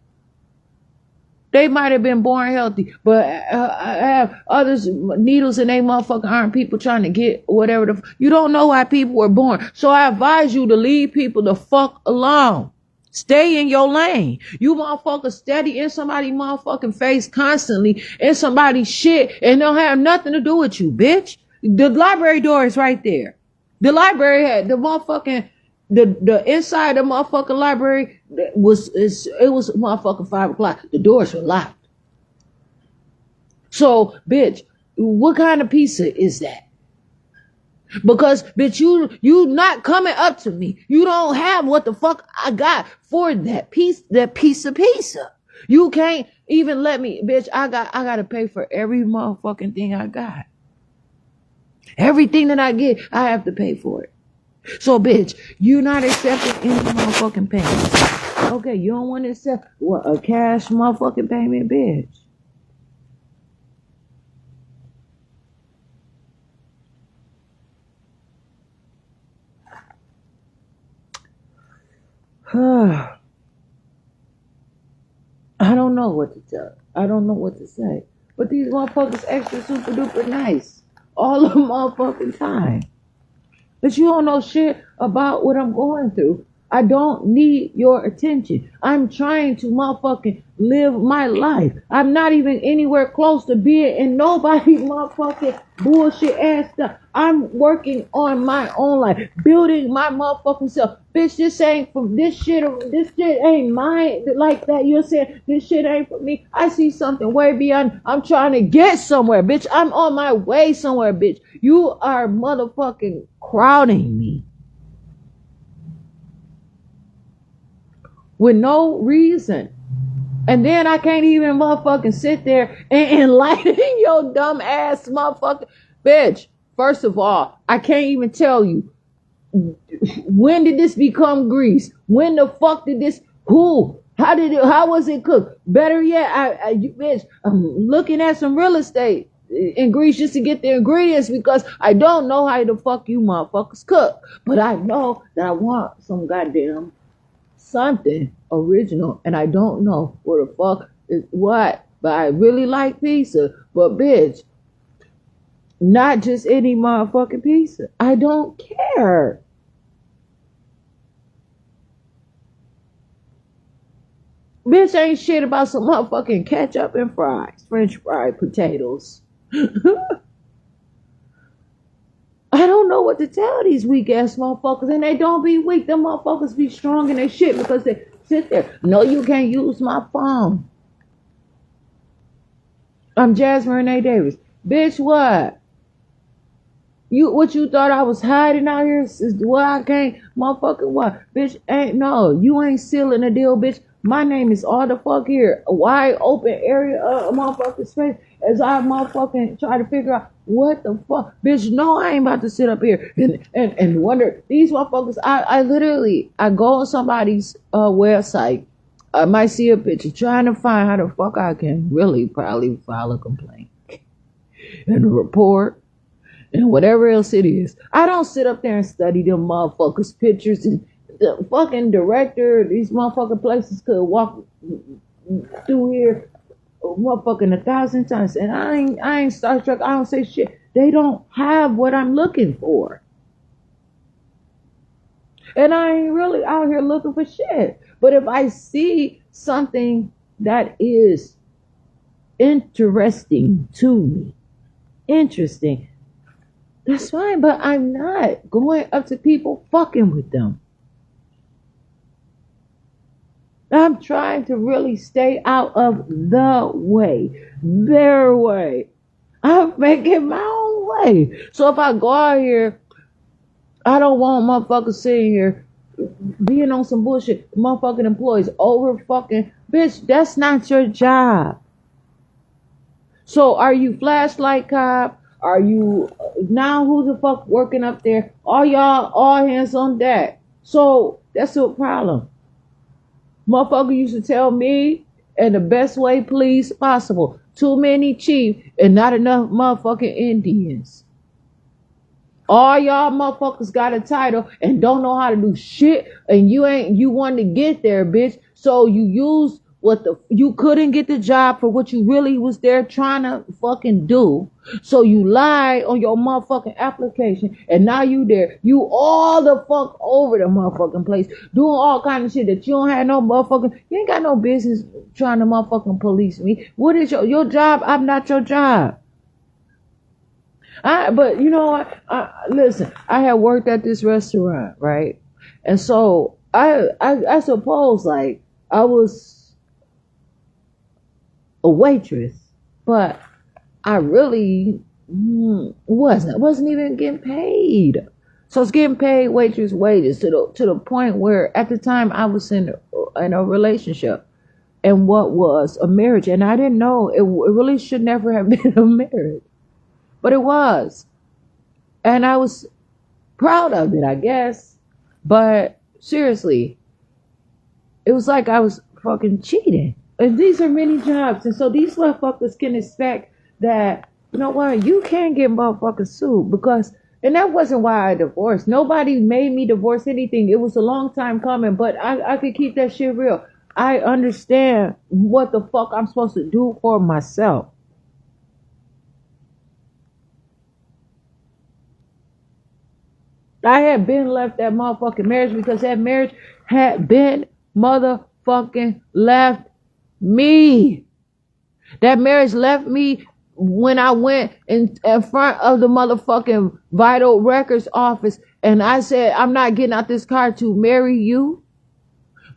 They might have been born healthy, but I have others needles in their motherfucking arm. People trying to get whatever. You don't know why people were born. So I advise you to leave people the fuck alone. Stay in your lane. You motherfuckers steady in somebody's motherfucking face constantly, in somebody's shit, and don't have nothing to do with you, bitch. The library door is right there. The library had the motherfucking the inside of the motherfucking library was motherfucking 5:00. The doors were locked. So, bitch, what kind of pizza is that? Because, bitch, you not coming up to me. You don't have what the fuck I got for that piece of pizza. You can't even let me, bitch. I gotta pay for every motherfucking thing I got. Everything that I get, I have to pay for it. So, bitch, you not accepting any motherfucking payments. Okay, you don't want to accept what a cash motherfucking payment, bitch. I don't know what to tell. I don't know what to say. But these motherfuckers extra super duper nice all the motherfucking time. But you don't know shit about what I'm going through. I don't need your attention. I'm trying to motherfucking live my life. I'm not even anywhere close to being in nobody motherfucking bullshit ass stuff. I'm working on my own life, building my motherfucking self. Bitch, this ain't from this shit ain't mine like that. You're saying this shit ain't for me. I see something way beyond. I'm trying to get somewhere, bitch. I'm on my way somewhere, bitch. You are motherfucking crowding me with no reason. And then I can't even motherfucking sit there and enlighten your dumb ass motherfucker. Bitch, first of all, I can't even tell you. When did this become grease? When the fuck did this, who? How was it cooked? Better yet, bitch, I'm looking at some real estate in Greece just to get the ingredients because I don't know how the fuck you motherfuckers cook. But I know that I want some goddamn something original, and I don't know what the fuck is what. But I really like pizza. But bitch, not just any motherfucking pizza. I don't care. Bitch ain't shit about some motherfucking ketchup and fries, French fried potatoes. I don't know what to tell these weak ass motherfuckers, and they don't be weak. Them motherfuckers be strong in their shit because they sit there. No, you can't use my phone. I'm Jasmine Renee Davis. Bitch, what? What you thought I was hiding out here? Is what I can't motherfucking what? Bitch, you ain't sealing the deal, bitch. My name is all the fuck here. A wide open area of motherfucking space as I motherfucking try to figure out what the fuck. Bitch, no, I ain't about to sit up here and wonder. These motherfuckers, I literally, I go on somebody's website. I might see a picture trying to find how the fuck I can really probably file a complaint and a report and whatever else it is. I don't sit up there and study them motherfuckers' pictures and the fucking director. These motherfucking places could walk through here motherfucking 1,000 times, and I ain't Star Trek. I don't say shit. They don't have what I'm looking for, and I ain't really out here looking for shit. But if I see something that is interesting to me, interesting, that's fine. But I'm not going up to people fucking with them. I'm trying to really stay out of the way, their way. I'm making my own way. So if I go out here, I don't want motherfuckers sitting here being on some bullshit. Motherfucking employees over fucking, bitch, that's not your job. So are you flashlight cop? Are you, now who the fuck working up there? All y'all, all hands on deck. So that's a problem. Motherfucker used to tell me in the best way please possible. Too many chief and not enough motherfucking Indians. All y'all motherfuckers got a title and don't know how to do shit, and you want to get there, bitch. So you use you couldn't get the job for what you really was there trying to fucking do. So you lied on your motherfucking application, and now you there. You all the fuck over the motherfucking place, doing all kind of shit that you don't have no motherfucking, you ain't got no business trying to motherfucking police me. What is your job? I'm not your job. But you know what? Listen, I had worked at this restaurant, right? And so I suppose like I was a waitress, but I really wasn't even getting paid. So I was getting paid waitress wages to the point where at the time I was in a relationship and what was a marriage, and I didn't know it really should never have been a marriage, but it was, and I was proud of it, I guess. But seriously, It was like I was fucking cheating. And these are many jobs. And so these motherfuckers can expect that, you know what, you can't get motherfuckers sued because, and that wasn't why I divorced. Nobody made me divorce anything. It was a long time coming, but I could keep that shit real. I understand what the fuck I'm supposed to do for myself. I had been left that motherfucking marriage because that marriage had been motherfucking left me. That marriage left me when I went in front of the motherfucking Vital Records office and I said, I'm not getting out this car to marry you.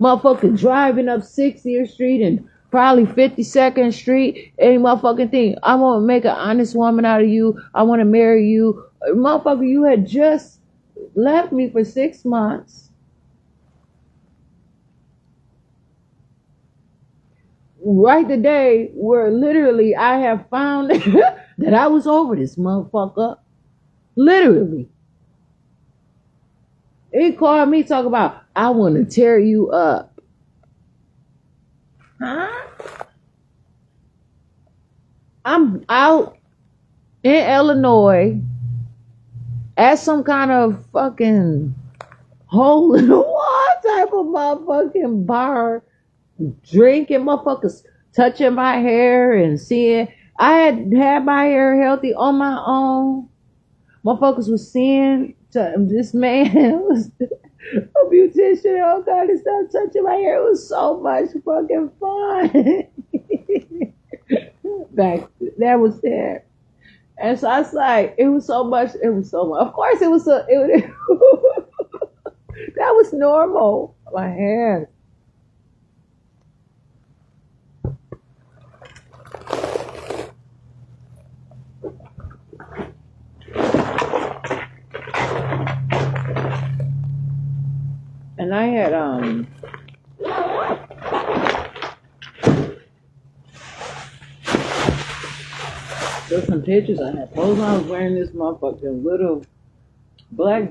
Motherfucking driving up 60th Street and probably 52nd Street, any motherfucking thing. I want to make an honest woman out of you. I want to marry you. Motherfucker, you had just left me for 6 months. Right the day where literally I have found that I was over this motherfucker. Literally. He called me talk about, I want to tear you up. Huh? I'm out in Illinois at some kind of fucking hole in the wall type of motherfucking bar, drinking, motherfuckers touching my hair and seeing. I had my hair healthy on my own. Motherfuckers was seeing this man was a beautician. Oh God, he started touching my hair. It was so much fucking fun. Back that was there. And so I was like, it was so much. Of course, it was that was normal. My hair. And I had there's some pictures I had posed. I was wearing this motherfucking little black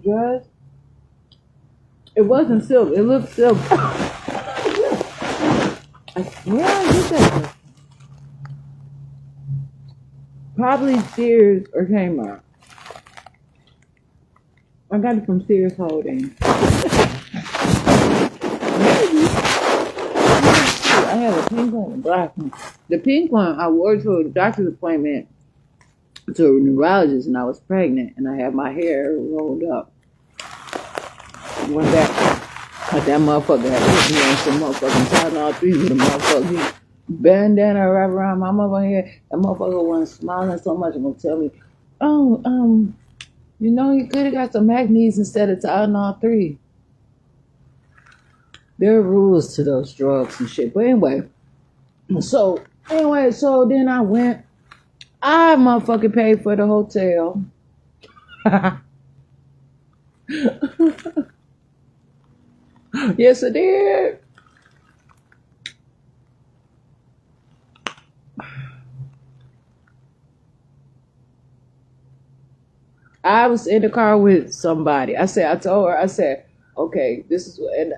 dress. It wasn't silk. It looked silk. Where I get that? Probably Sears or Kmart. I got it from Sears Holdings. I had a pink one and a black one. The pink one I wore to a doctor's appointment to a neurologist, and I was pregnant, and I had my hair rolled up. Went back, but that motherfucker had put me on some motherfucking Tylenol 3 with a motherfucking bandana wrapped around my motherfucking head. That motherfucker wasn't smiling so much and gonna tell me, oh, you know, you could have got some Magnesium instead of Tylenol 3. There are rules to those drugs and shit. But anyway, so then I went. I motherfucking paid for the hotel. Yes, I did. I was in the car with somebody. I told her, okay, this is what. And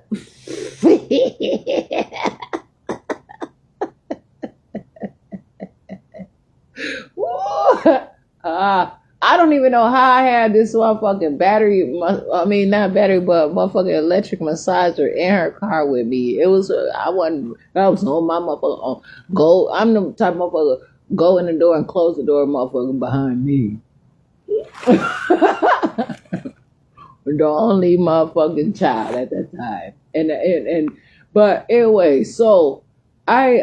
I don't even know how I had this motherfucking battery. I mean, not battery, but motherfucking electric massager in her car with me. It was, I was on my motherfucker on go. I'm the type of motherfucker go in the door and close the door, motherfucker behind me. The only motherfucking child at that time. And but anyway, so I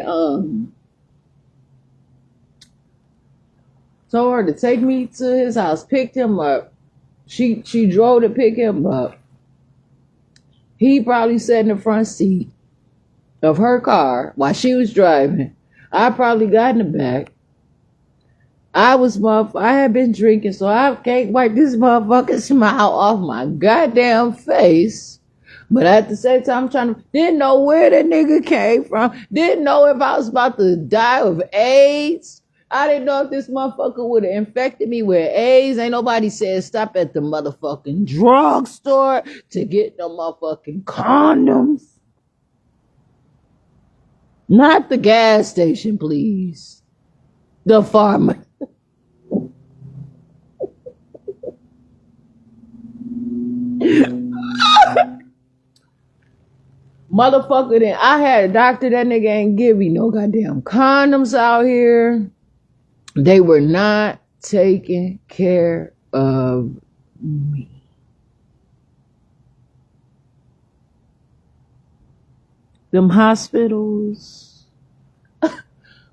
told her to take me to his house, picked him up. She drove to pick him up. He probably sat in the front seat of her car while she was driving. I probably got in the back. I had been drinking, so I can't wipe this motherfucking smile off my goddamn face. But at the same time, didn't know where the nigga came from. Didn't know if I was about to die of AIDS. I didn't know if this motherfucker would have infected me with AIDS. Ain't nobody said stop at the motherfucking drugstore to get no motherfucking condoms. Not the gas station, please. The pharmacy. Motherfucker, then I had a doctor, that nigga ain't give me no goddamn condoms out here. They were not taking care of me. Them hospitals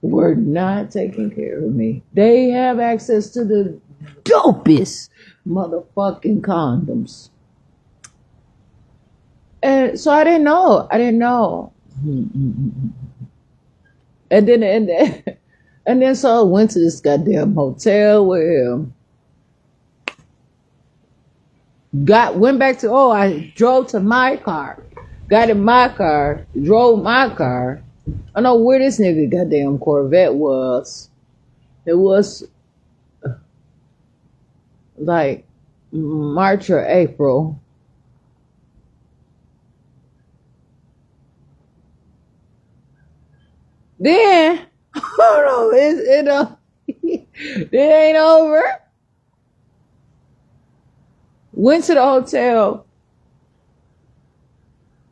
were not taking care of me. They have access to the dopest motherfucking condoms. And so I didn't know. And then so I went to this goddamn hotel where went back to, I drove to my car. Got in my car, drove my car. I don't know where this nigga goddamn Corvette was. It was like March or April. Then, hold on, it ain't over. Went to the hotel.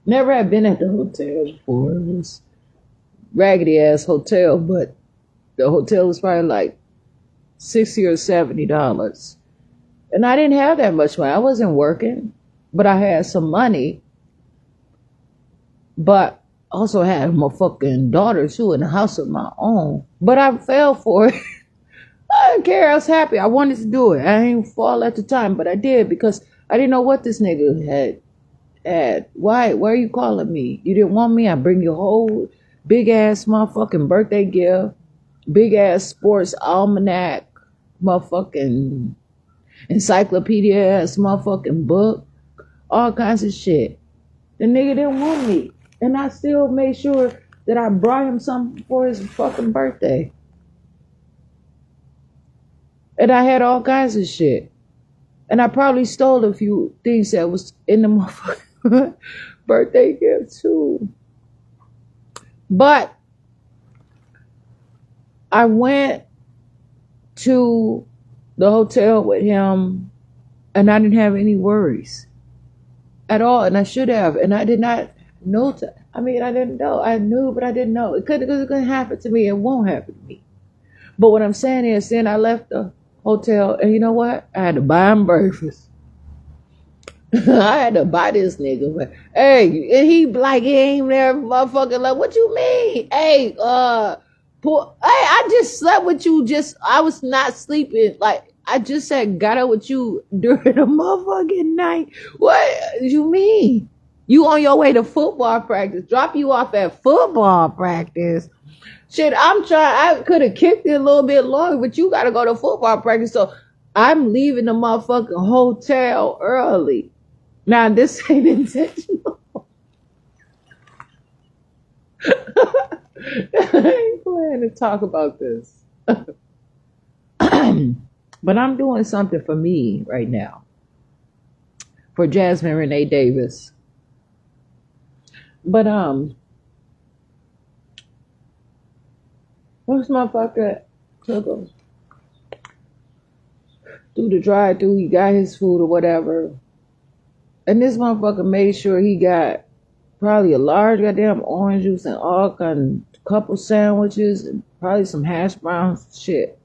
Never had been at the hotel before. It was raggedy ass hotel, but the hotel was probably like $60 or $70. And I didn't have that much money. I wasn't working, but I had some money. But also had my fucking daughter too in a house of my own. But I fell for it. I didn't care. I was happy. I wanted to do it. I didn't fall at the time, but I did because I didn't know what this nigga had. Why are you calling me? You didn't want me? I bring you a whole big ass motherfucking birthday gift, big ass sports almanac, motherfucking encyclopedia ass motherfucking book, all kinds of shit. The nigga didn't want me. And I still made sure that I brought him something for his fucking birthday. And I had all kinds of shit. And I probably stole a few things that was in the motherfucking birthday gift too. But I went to the hotel with him and I didn't have any worries at all. And I should have. And I did not know. I didn't know. I knew, but I didn't know. It couldn't happen to me. It won't happen to me. But what I'm saying is, then I left the hotel, and you know what? I had to buy him breakfast. I had to buy this nigga. But, hey, and he like, he ain't there, motherfucker. Like, what you mean? Hey, I just slept with you. I was not sleeping. Like, I just got up with you during the motherfucking night. What you mean? You on your way to football practice? Drop you off at football practice? Shit, I could have kicked it a little bit longer, but you got to go to football practice. So I'm leaving the motherfucking hotel early. Now, this ain't intentional. I ain't planning to talk about this. But I'm doing something for me right now. For Jasmine Renee Davis. But, this motherfucker took him through the drive-thru. He got his food or whatever. And this motherfucker made sure he got probably a large goddamn orange juice and all kind of couple sandwiches and probably some hash browns shit.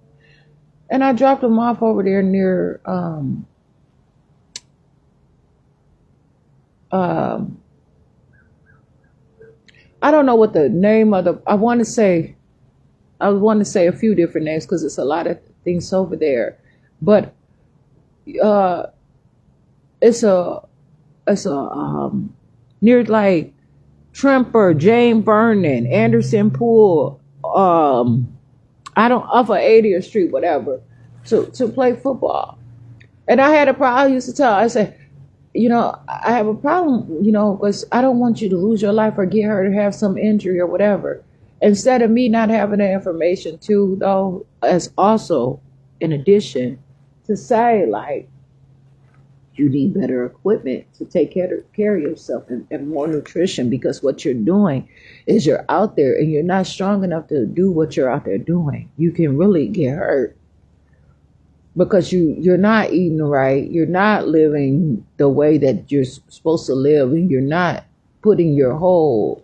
And I dropped him off over there near I don't know what the name of the I want to say a few different names because it's a lot of things over there. But it's a near like Tremper, Jane Vernon, Anderson Pool, off of 80th Street, whatever, to play football. And I had a problem. I used to tell, I said, I have a problem, because I don't want you to lose your life or get hurt or have some injury or whatever. Instead of me not having the information too, though, as also in addition to say, like, You need better equipment to take care of yourself, and more nutrition, because what you're doing is you're out there and you're not strong enough to do what you're out there doing. You can really get hurt because you're not eating right. You're not living the way that you're supposed to live, and you're not putting your whole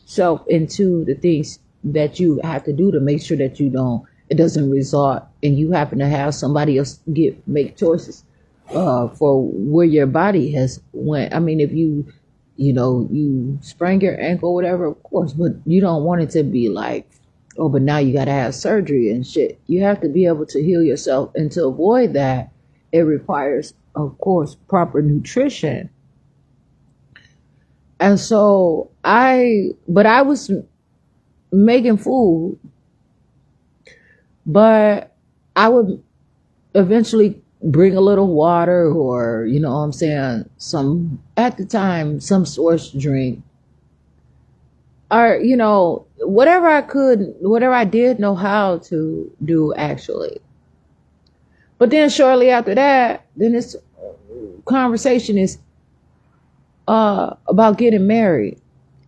self into the things that you have to do to make sure that it doesn't result and you happen to have somebody else make choices for where your body has went. I mean, if you sprain your ankle, whatever, of course, but you don't want it to be like, oh, but now you got to have surgery and shit. You have to be able to heal yourself, and to avoid that, it requires, of course, proper nutrition. And so I was making food, but I would eventually bring a little water, or, you know what I'm saying, at the time, some source drink, or, whatever I did know how to do, actually. But then shortly after that, then this conversation is about getting married.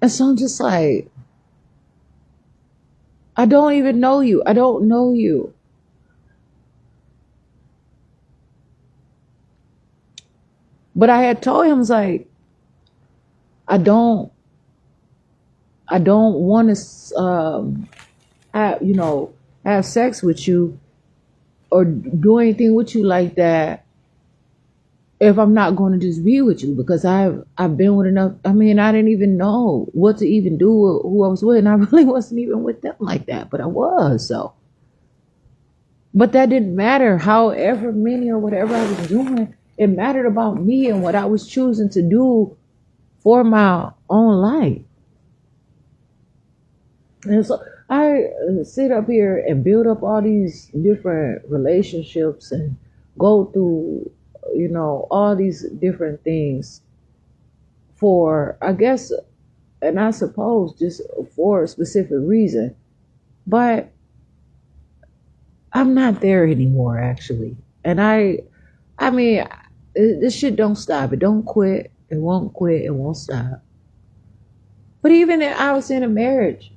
And so I'm just like, I don't even know you. I don't know you. But I had told him, I was like, I don't want to, have sex with you or do anything with you like that if I'm not going to just be with you, because I've been with enough. I mean, I didn't even know what to even do with who I was with, and I really wasn't even with them like that, but I was. So, but that didn't matter. However many or whatever I was doing, it mattered about me and what I was choosing to do for my own life. And so I sit up here and build up all these different relationships and go through, all these different things for, I guess, and I suppose just for a specific reason. But I'm not there anymore, actually. And I mean, this shit don't stop. It don't quit. It won't quit. It won't stop. But even if I was in a marriage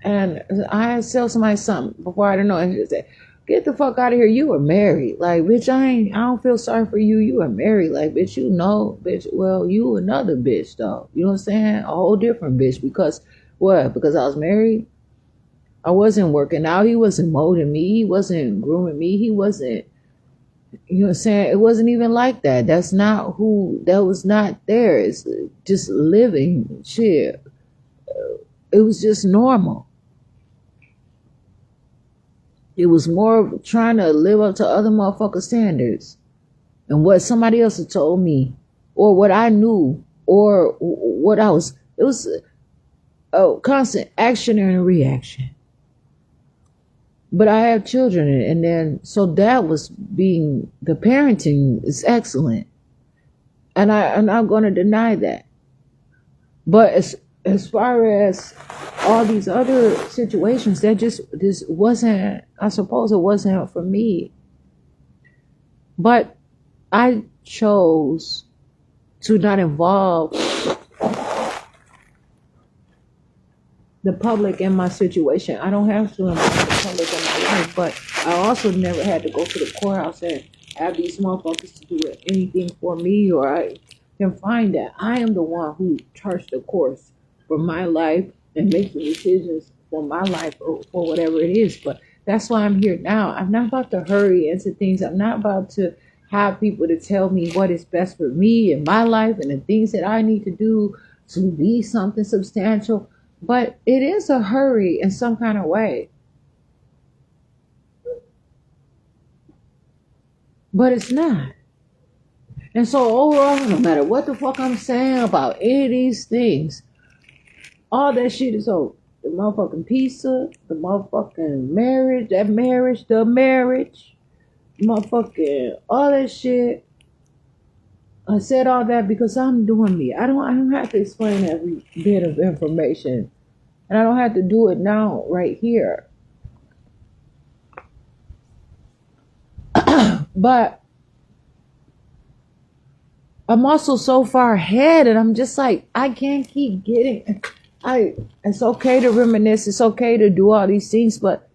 and I tell somebody something before I don't know, and say, get the fuck out of here. You are married. Like, bitch, I don't feel sorry for you. You are married. Like, bitch, bitch, well, you another bitch, though. You know what I'm saying? A whole different bitch. Because what? Because I was married? I wasn't working out. He wasn't molding me. He wasn't grooming me. He wasn't, you know what I'm saying? It wasn't even like that. That was not there. It's just living shit. It was just normal. It was more trying to live up to other motherfucker standards and what somebody else had told me or what I knew or what I was. It was a constant action and reaction. But I have children, and then so that was the parenting is excellent, and I'm not going to deny that. But as far as all these other situations, this wasn't. I suppose it wasn't for me. But I chose to not involve the public in my situation. I don't have to involve the public in my life, but I also never had to go to the courthouse and have these motherfuckers to do anything for me, or I can find that I am the one who charts the course for my life and makes the decisions for my life or for whatever it is. But that's why I'm here now. I'm not about to hurry into things. I'm not about to have people to tell me what is best for me and my life and the things that I need to do to be something substantial. But it is a hurry in some kind of way. But it's not. And so overall, no matter what the fuck I'm saying about any of these things, all that shit is over. The motherfucking pizza, the motherfucking marriage, the marriage, motherfucking all that shit. I said all that because I'm doing me. I don't have to explain every bit of information. And I don't have to do it now right here. But I'm also so far ahead, and I'm just like, I can't keep getting. It's okay to reminisce. It's okay to do all these things, but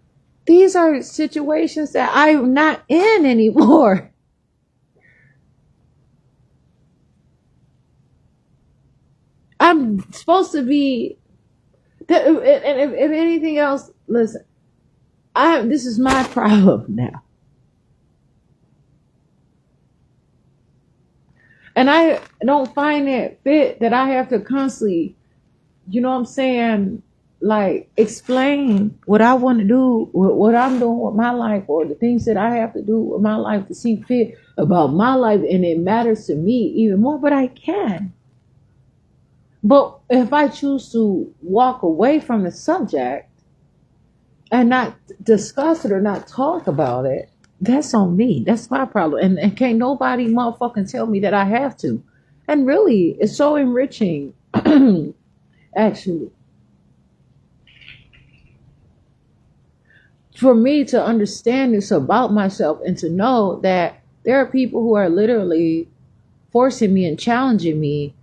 these are situations that I'm not in anymore. I'm supposed to be. And if anything else, listen. This is my problem now, and I don't find it fit that I have to constantly, you know what I'm saying, like explain what I want to do, what I'm doing with my life, or the things that I have to do with my life to see fit about my life, and it matters to me even more. But I can. But if I choose to walk away from the subject and not discuss it or not talk about it, that's on me. That's my problem. And can't nobody motherfucking tell me that I have to. And really, it's so enriching, actually, for me to understand this about myself and to know that there are people who are literally forcing me and challenging me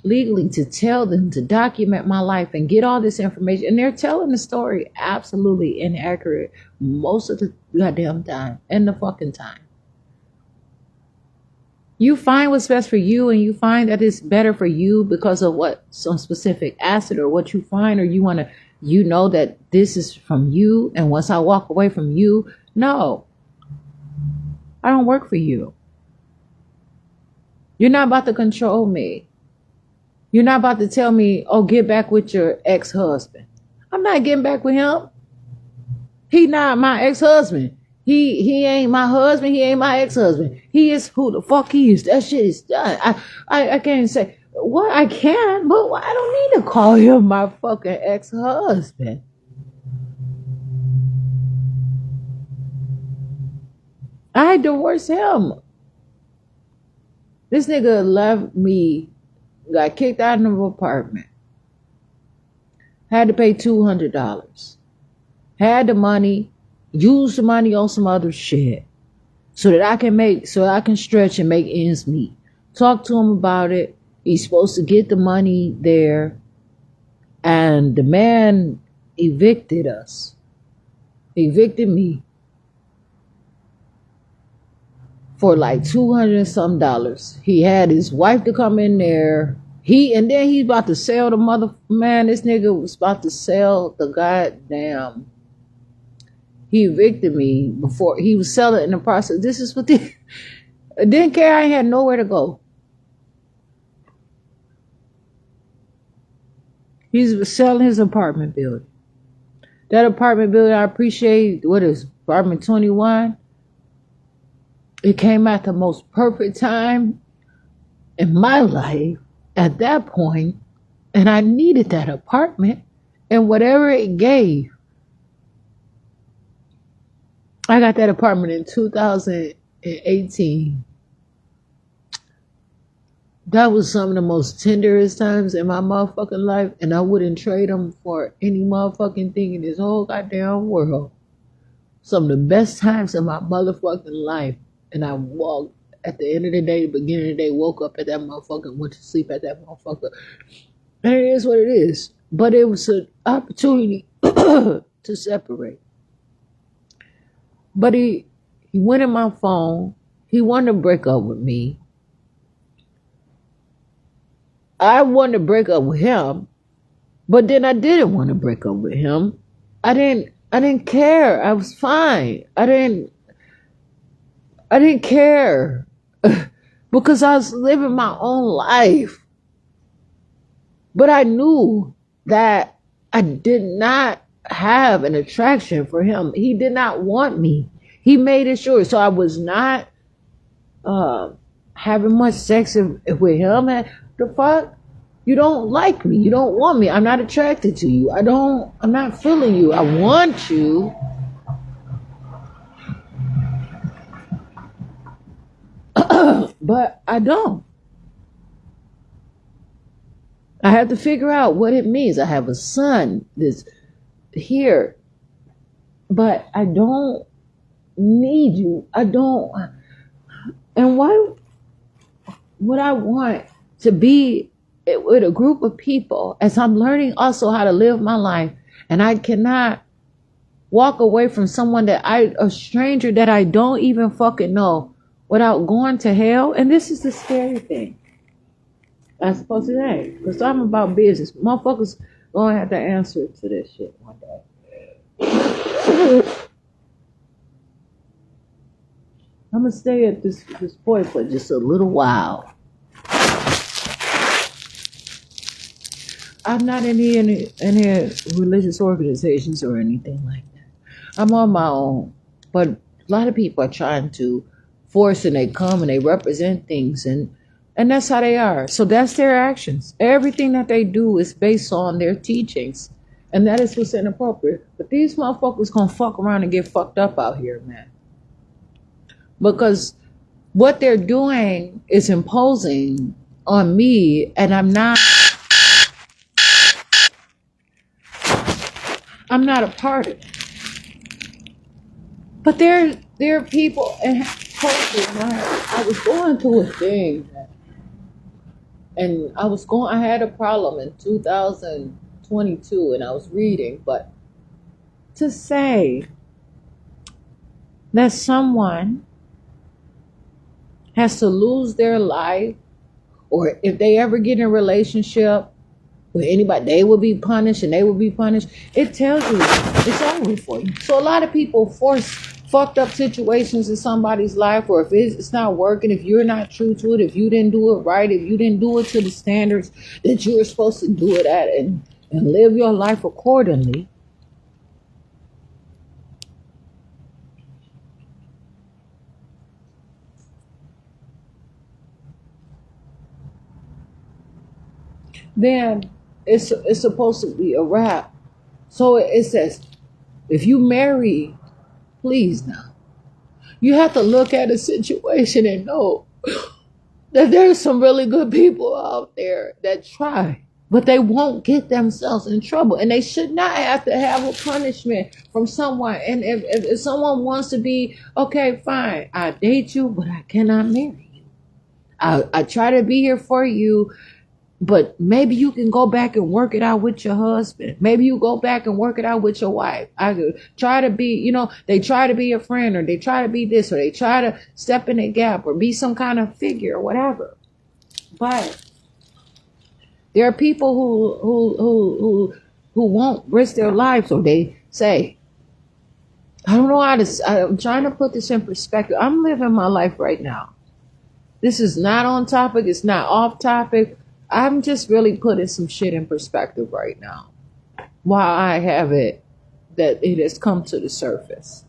legally to tell them to document my life and get all this information. And they're telling the story absolutely inaccurate most of the goddamn time and the fucking time. You find what's best for you, and you find that it's better for you because of what some specific asset or what you find, or you want to, you know that this is from you. And once I walk away from you, no, I don't work for you. You're not about to control me. You're not about to tell me, oh, get back with your ex-husband. I'm not getting back with him. He not my ex-husband. He ain't my husband. He ain't my ex-husband. He is who the fuck he is. That shit is done. I can't say, well, I can, but I don't need to call him my fucking ex-husband. I divorced him. This nigga left me, got kicked out of the apartment, had to pay $200, had the money, used the money on some other shit so that I can stretch and make ends meet. Talk to him about it. He's supposed to get the money there, and the man evicted me for like $200 and some. He had his wife to come in there. And then he's about to sell this nigga was about to sell the goddamn. He evicted me before he was selling in the process. This is what I didn't care. I had nowhere to go. He's selling his apartment building. That apartment building, I appreciate, what is apartment 21? It came at the most perfect time in my life at that point, and I needed that apartment, and whatever it gave. I got that apartment in 2018. That was some of the most tenderest times in my motherfucking life, and I wouldn't trade them for any motherfucking thing in this whole goddamn world. Some of the best times of my motherfucking life. And I walked at the end of the day, the beginning of the day, woke up at that motherfucker, went to sleep at that motherfucker. And it is what it is. But it was an opportunity to separate. But he went in my phone. He wanted to break up with me. I wanted to break up with him. But then I didn't want to break up with him. I didn't care. I was fine. I didn't care because I was living my own life. But I knew that I did not have an attraction for him. He did not want me. He made it sure. So I was not having much sex with him. And the fuck? You don't like me. You don't want me. I'm not attracted to you. I'm not feeling you. I want you. But I don't. I have to figure out what it means. I have a son that's here, but I don't need you. I don't. And why? what I want to be with a group of people as I'm learning also how to live my life. And I cannot walk away from someone a stranger that I don't even fucking know without going to hell. And this is the scary thing. I suppose it ain't. Because I'm about business. Motherfuckers gonna have to answer to this shit one day. I'm gonna stay at this point for just a little while. I'm not in any religious organizations or anything like that. I'm on my own. But a lot of people are trying to force, and they come and they represent things, and that's how they are. So that's their actions. Everything that they do is based on their teachings. And that is what's inappropriate. But these motherfuckers gonna fuck around and get fucked up out here, man. Because what they're doing is imposing on me, and I'm not a part of it. But there are people, and I was going to a thing, and I had a problem in 2022, and I was reading, but to say that someone has to lose their life, or if they ever get in a relationship with anybody, they will be punished and they will be punished. It tells you it's over for you. So a lot of people force fucked up situations in somebody's life, or if it's not working, if you're not true to it, if you didn't do it right, if you didn't do it to the standards that you're supposed to do it at, and live your life accordingly. Then it's supposed to be a wrap. So it says, if you marry, please now, you have to look at a situation and know that there's some really good people out there that try, but they won't get themselves in trouble, and they should not have to have a punishment from someone. And if someone wants to be, okay, fine, I date you, but I cannot marry you. I try to be here for you, but maybe you can go back and work it out with your husband. Maybe you go back and work it out with your wife. I could try to be, they try to be a friend, or they try to be this, or they try to step in a gap, or be some kind of figure, or whatever. But there are people who won't risk their lives, or they say, I don't know how to, I'm trying to put this in perspective. I'm living my life right now. This is not on topic. It's not off topic. I'm just really putting some shit in perspective right now, while I have it, that it has come to the surface.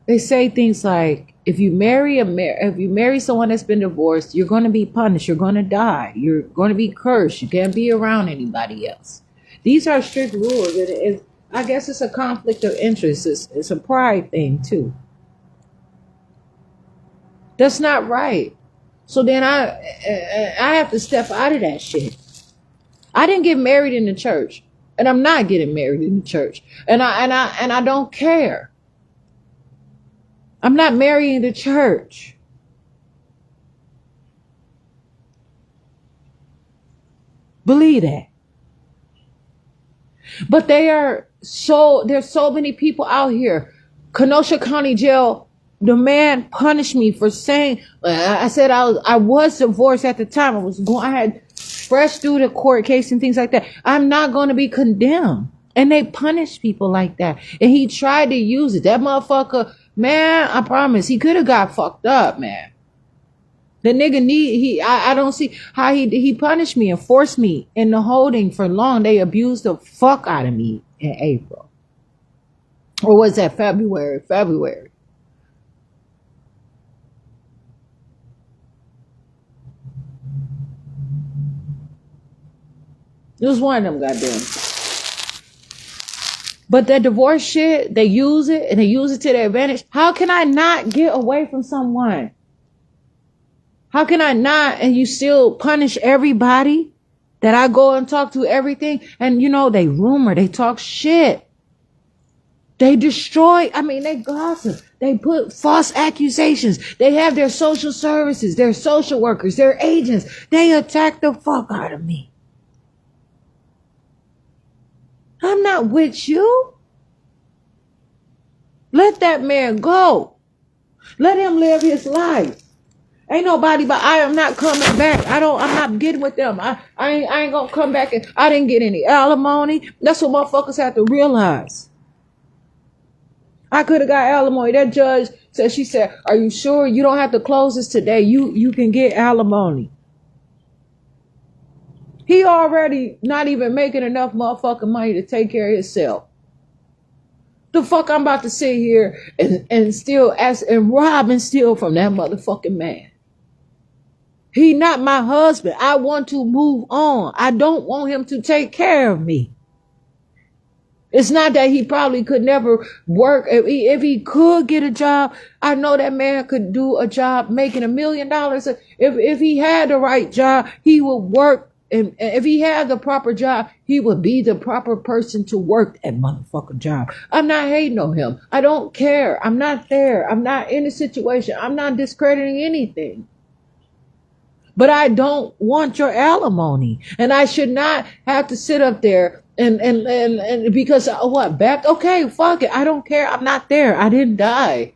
They say things like, if you marry someone that's been divorced, you're going to be punished. You're going to die. You're going to be cursed. You can't be around anybody else. These are strict rules, and I guess it's a conflict of interest. It's a pride thing too. That's not right. So then I have to step out of that shit. I didn't get married in the church, and I'm not getting married in the church, and I don't care. I'm not marrying the church. Believe that. But there's so many people out here. Kenosha County Jail, the man punished me for saying, I said I was divorced at the time. I had fresh through the court case and things like that. I'm not going to be condemned. And they punish people like that. And he tried to use it. That motherfucker, man, I promise, he could have got fucked up, man. The nigga I don't see how he punished me and forced me in the holding for long. They abused the fuck out of me in April. Or was that February? February. It was one of them goddamn. But that divorce shit, they use it, and they use it to their advantage. How can I not get away from someone? How can I not, and you still punish everybody? that I go and talk to everything. And you know, they rumor, they talk shit. They destroy, they gossip. They put false accusations. They have their social services, their social workers, their agents. They attack the fuck out of me. I'm not with you. Let that man go. Let him live his life. Ain't nobody, but I am not coming back. I'm not getting with them. I ain't gonna come back. And I didn't get any alimony. That's what motherfuckers have to realize. I could have got alimony. That judge said, she said, are you sure you don't have to close this today? You can get alimony. He already not even making enough motherfucking money to take care of himself. The fuck I'm about to sit here and steal and rob and steal from that motherfucking man. He not my husband. I want to move on. I don't want him to take care of me. It's not that he probably could never work. If he could get a job, I know that man could do a job making $1 million. If he had the right job, he would work. And if he had the proper job, he would be the proper person to work that motherfucking job. I'm not hating on him. I don't care. I'm not there. I'm not in the situation. I'm not discrediting anything. But I don't want your alimony. And I should not have to sit up there and because what, back? Okay, fuck it. I don't care. I'm not there. I didn't die.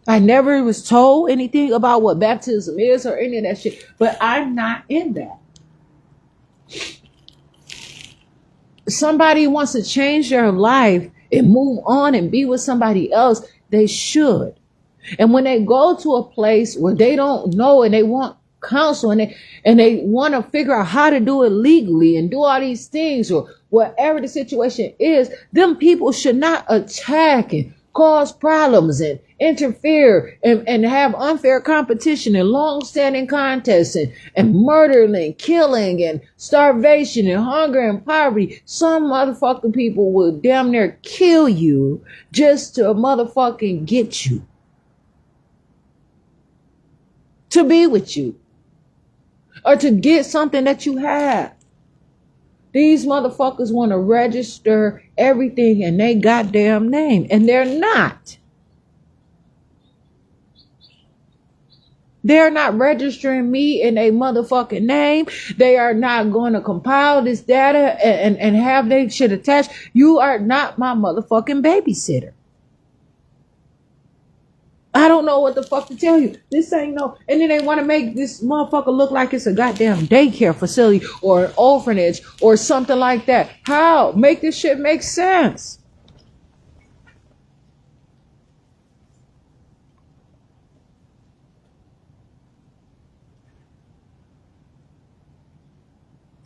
I never was told anything about what baptism is or any of that shit, but I'm not in that. Somebody wants to change their life and move on and be with somebody else, they should. And when they go to a place where they don't know and they want counsel and they want to figure out how to do it legally and do all these things or whatever the situation is, them people should not attack and cause problems and interfere and have unfair competition and long-standing contests and murdering and killing and starvation and hunger and poverty. Some motherfucking people will damn near kill you just to motherfucking get you. To be with you. Or to get something that you have. These motherfuckers want to register everything in their goddamn name. And they're not. They're not registering me in a motherfucking name. They are not going to compile this data and have their shit attached. You are not my motherfucking babysitter. I don't know what the fuck to tell you. This ain't no. And then they want to make this motherfucker look like it's a goddamn daycare facility or an orphanage or something like that. How? Make this shit make sense.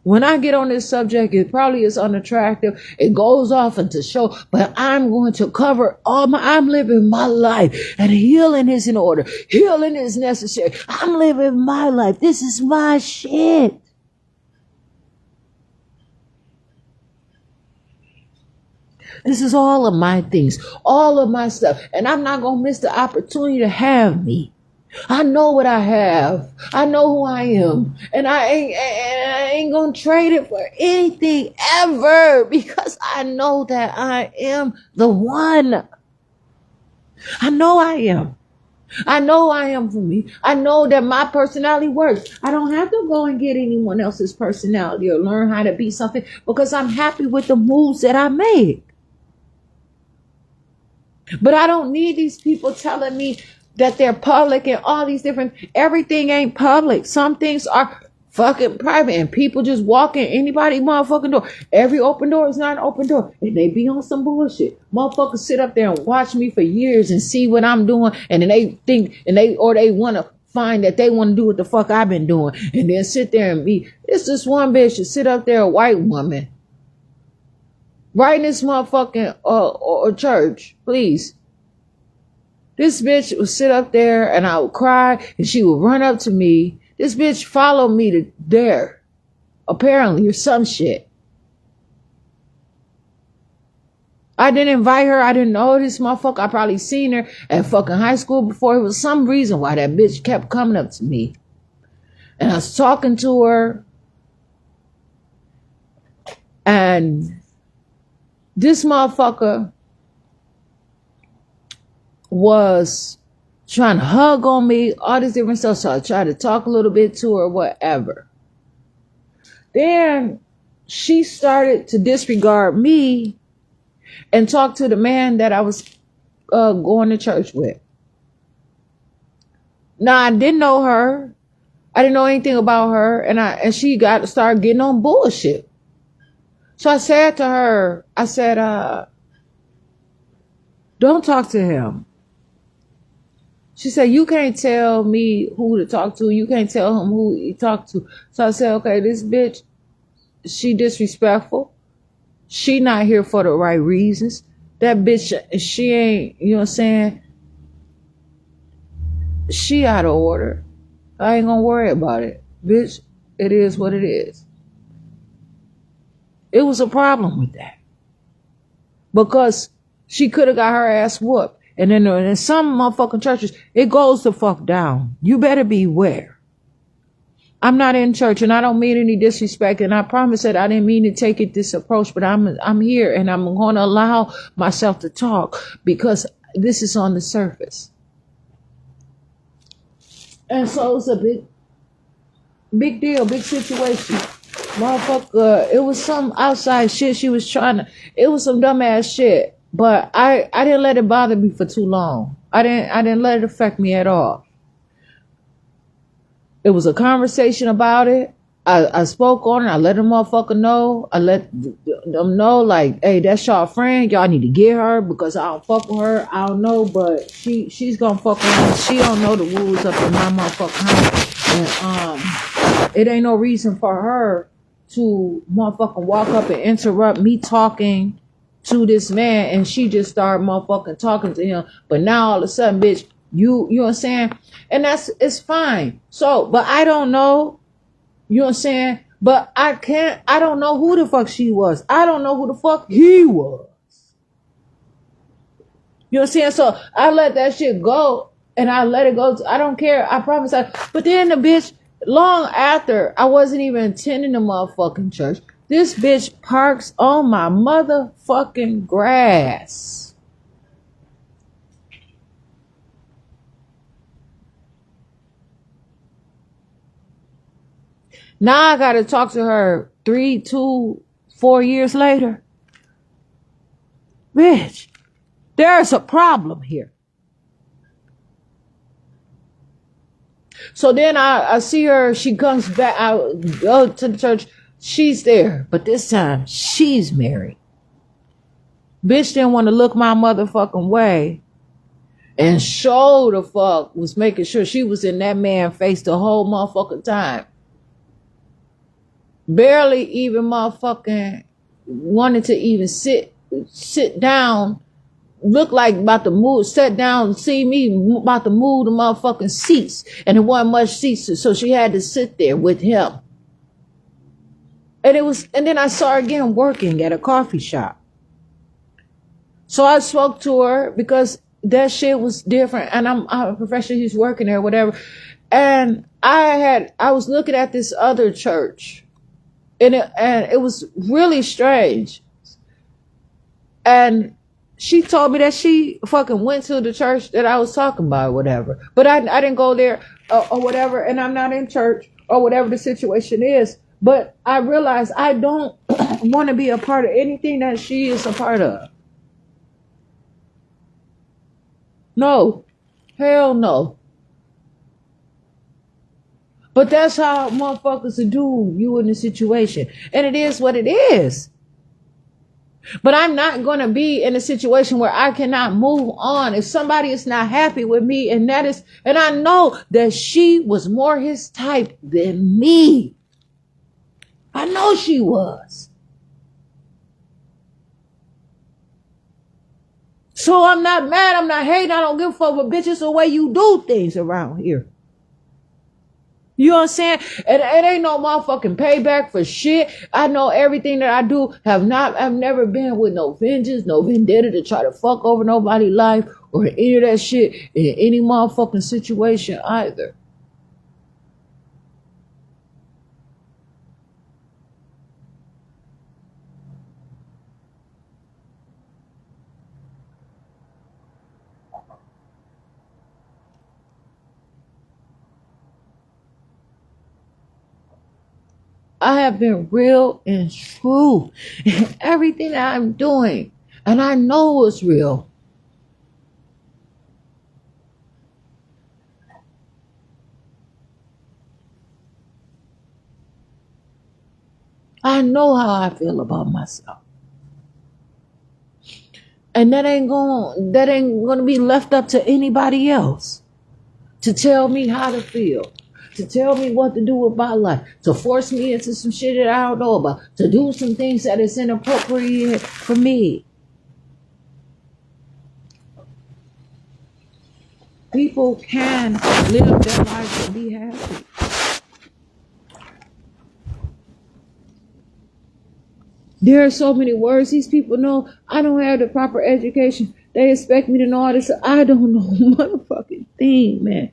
When I get on this subject, it probably is unattractive. It goes off into show, but I'm going to cover I'm living my life and healing is in order. Healing is necessary. I'm living my life. This is my shit. This is all of my things, all of my stuff. And I'm not going to miss the opportunity to have me. I know what I have. I know who I am. And I ain't gonna trade it for anything ever because I know that I am the one. I know I am. I know I am for me. I know that my personality works. I don't have to go and get anyone else's personality or learn how to be something because I'm happy with the moves that I make. But I don't need these people telling me that they're public and all these different, everything ain't public. Some things are fucking private and people just walk in anybody motherfucking door. Every open door is not an open door. And they be on some bullshit. Motherfuckers sit up there and watch me for years and see what I'm doing. And then they think, they want to find that they want to do what the fuck I've been doing. And then sit there and be, it's this one bitch that sit up there, a white woman. Right in this motherfucking church, please. This bitch would sit up there and I would cry and she would run up to me. This bitch followed me to there, apparently, or some shit. I didn't invite her. I didn't know this motherfucker. I probably seen her at fucking high school before. It was some reason why that bitch kept coming up to me. And I was talking to her, and this motherfucker was trying to hug on me, all this different stuff. So I tried to talk a little bit to her, whatever. Then she started to disregard me and talk to the man that I was going to church with. Now, I didn't know her. I didn't know anything about her. And she got to start getting on bullshit. So I said to her, I said, don't talk to him. She said, you can't tell me who to talk to. You can't tell him who he talked to. So I said, okay, this bitch, she disrespectful. She not here for the right reasons. That bitch, she ain't, you know what I'm saying? She out of order. I ain't gonna worry about it. Bitch, it is what it is. It was a problem with that. Because she could have got her ass whooped. And then in some motherfucking churches, it goes the fuck down. You better beware. I'm not in church, and I don't mean any disrespect, and I promise that I didn't mean to take it this approach, but I'm here, and I'm going to allow myself to talk because this is on the surface. And so it's a big deal, big situation. Motherfucker, it was some outside shit she was it was some dumbass shit. But I didn't let it bother me for too long. I didn't let it affect me at all. It was a conversation about it. I spoke on it. I let the motherfucker know. I let them know, like, hey, that's y'all friend. Y'all need to get her because I don't fuck with her. I don't know, but she's gonna fuck with her. She don't know the rules up in my motherfucking house. And it ain't no reason for her to motherfucking walk up and interrupt me talking to this man, and she just started motherfucking talking to him. But now all of a sudden, bitch, you know what I'm saying? And it's fine. So, but I don't know, you know what I'm saying? But I don't know who the fuck she was. I don't know who the fuck he was. You know what I'm saying? So I let that shit go, and I let it go. I don't care. I promise. But then the bitch, long after, I wasn't even attending the motherfucking church. This bitch parks on my motherfucking grass. Now I gotta talk to her 3, 2, 4 years later. Bitch, there's a problem here. So then I see her, she comes back, I go to the church. She's there, but this time she's married. Bitch didn't want to look my motherfucking way and show the fuck was making sure she was in that man's face the whole motherfucking time. Barely even motherfucking wanted to even sit down, look like about to move, sat down, see me about to move the motherfucking seats. And there wasn't much seats, so she had to sit there with him. And then I saw her again working at a coffee shop. So I spoke to her because that shit was different. And I'm a professional, he's working there, whatever. And I was looking at this other church. And it was really strange. And she told me that she fucking went to the church that I was talking about or whatever. But I didn't go there or whatever. And I'm not in church or whatever the situation is. But I realized I don't want to be a part of anything that she is a part of. No. Hell no. But that's how motherfuckers do you in the situation. And it is what it is. But I'm not going to be in a situation where I cannot move on. If somebody is not happy with me, and I know that she was more his type than me. I know she was. So I'm not mad. I'm not hating. I don't give a fuck. But bitch, it's the way you do things around here. You know what I'm saying? And it ain't no motherfucking payback for shit. I know everything that I do. I've never been with no vengeance, no vendetta to try to fuck over nobody's life or any of that shit in any motherfucking situation either. I have been real and true in everything that I'm doing. And I know it's real. I know how I feel about myself. And that ain't gonna be left up to anybody else to tell me how to feel, to tell me what to do with my life, to force me into some shit that I don't know about, to do some things that is inappropriate for me. People can live their lives and be happy. There are so many words these people know. I don't have the proper education. They expect me to know all this. I don't know motherfucking thing, man.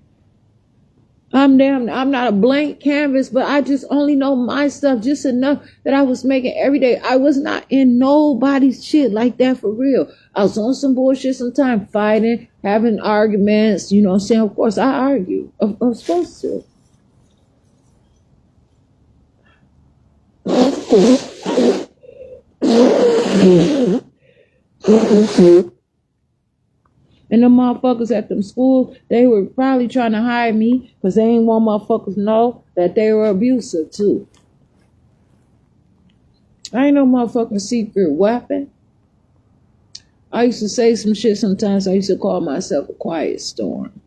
I'm not a blank canvas, but I just only know my stuff just enough that I was making every day. I was not in nobody's shit like that for real. I was on some bullshit sometimes, fighting, having arguments, you know what I'm saying? Of course, I argue. I'm supposed to. And the motherfuckers at them schools, they were probably trying to hire me because they ain't want motherfuckers to know that they were abusive too. I ain't no motherfucking secret weapon. I used to say some shit sometimes. I used to call myself a quiet storm.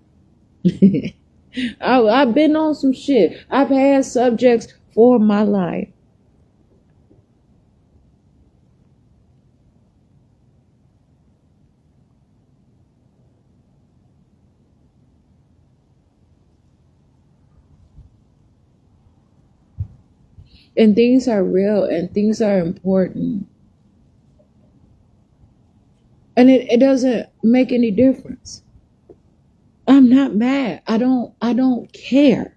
I've been on some shit. I've had subjects for my life. And things are real and things are important. And it doesn't make any difference. I'm not mad. I don't care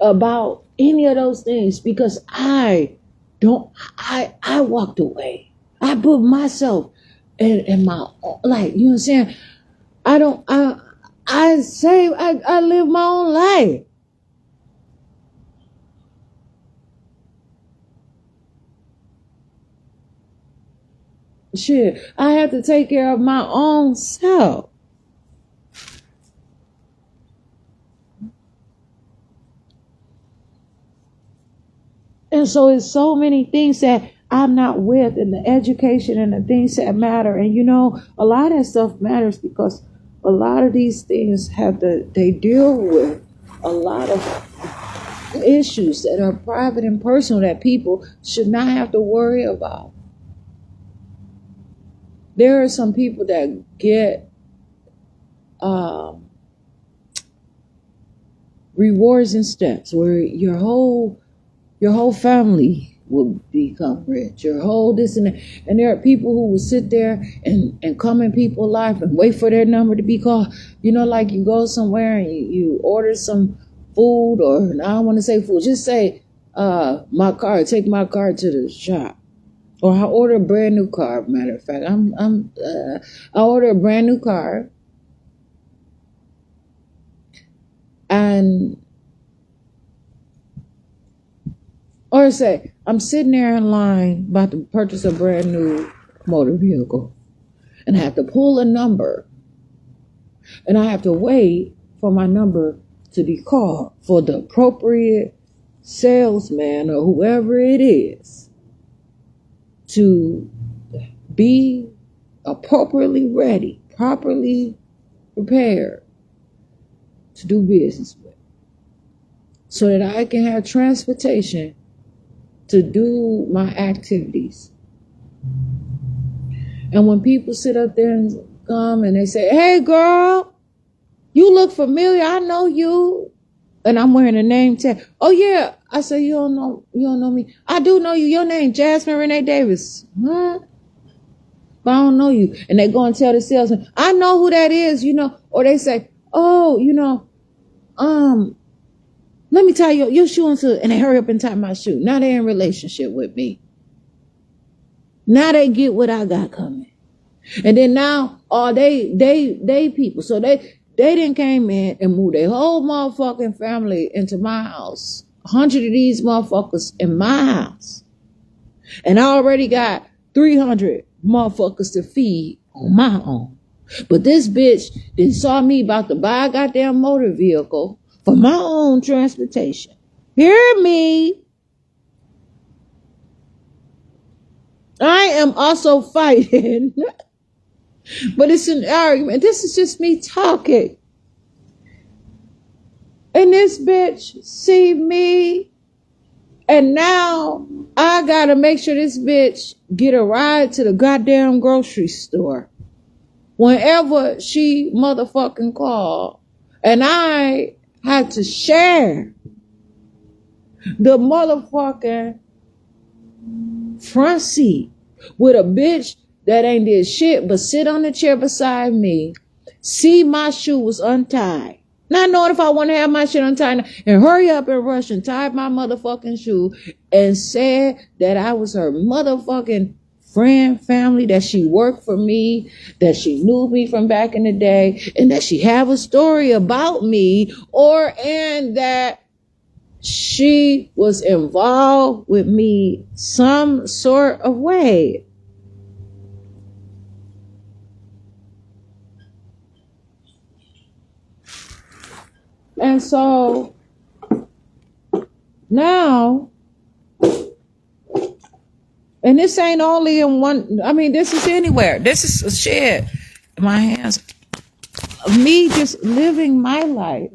about any of those things because I walked away. I put myself in my, like, you know what I'm saying? I live my own life. Shit, I have to take care of my own self. And so it's so many things that I'm not with in the education and the things that matter. And you know, a lot of that stuff matters because a lot of these things they deal with a lot of issues that are private and personal that people should not have to worry about. There are some people that get rewards and steps where your whole family will become rich. Your whole this and that. And there are people who will sit there and come in people's life and wait for their number to be called. You know, like you go somewhere and you order some food, or I don't want to say food, just say my card, take my card to the shop. Or I order a brand new car. Matter of fact, I order a brand new car, and or say I'm sitting there in line about to purchase a brand new motor vehicle, and I have to pull a number, and I have to wait for my number to be called for the appropriate salesman or whoever it is to be appropriately ready, properly prepared to do business with, so that I can have transportation to do my activities. And when people sit up there and come and they say, "Hey girl, you look familiar, I know you," and I'm wearing a name tag. "Oh yeah." I say, you don't know me." "I do know you. Your name Jasmine Renee Davis." "Huh?" "But I don't know you." And they go and tell the salesman, "I know who that is, you know." Or they say, "Oh, you know, let me tie your shoe into," and they hurry up and tie my shoe. Now they're in relationship with me. Now they get what I got coming. And then now, they people. So they They didn't came in and moved their whole motherfucking family into my house. 100 of these motherfuckers in my house. And I already got 300 motherfuckers to feed on my own. But this bitch then saw me about to buy a goddamn motor vehicle for my own transportation. Hear me? I am also fighting. But it's an argument. This is just me talking. And this bitch see me. And now I gotta make sure this bitch get a ride to the goddamn grocery store whenever she motherfucking call. And I had to share the motherfucking front seat with a bitch that ain't did shit but sit on the chair beside me, see my shoe was untied. Not knowing if I want to have my shit untied and hurry up and rush and tie my motherfucking shoe and said that I was her motherfucking friend, family, that she worked for me, that she knew me from back in the day, and that she have a story about me, and that she was involved with me some sort of way. And so now, and this ain't only in one, I mean, this is anywhere. This is shit in my hands. Me just living my life.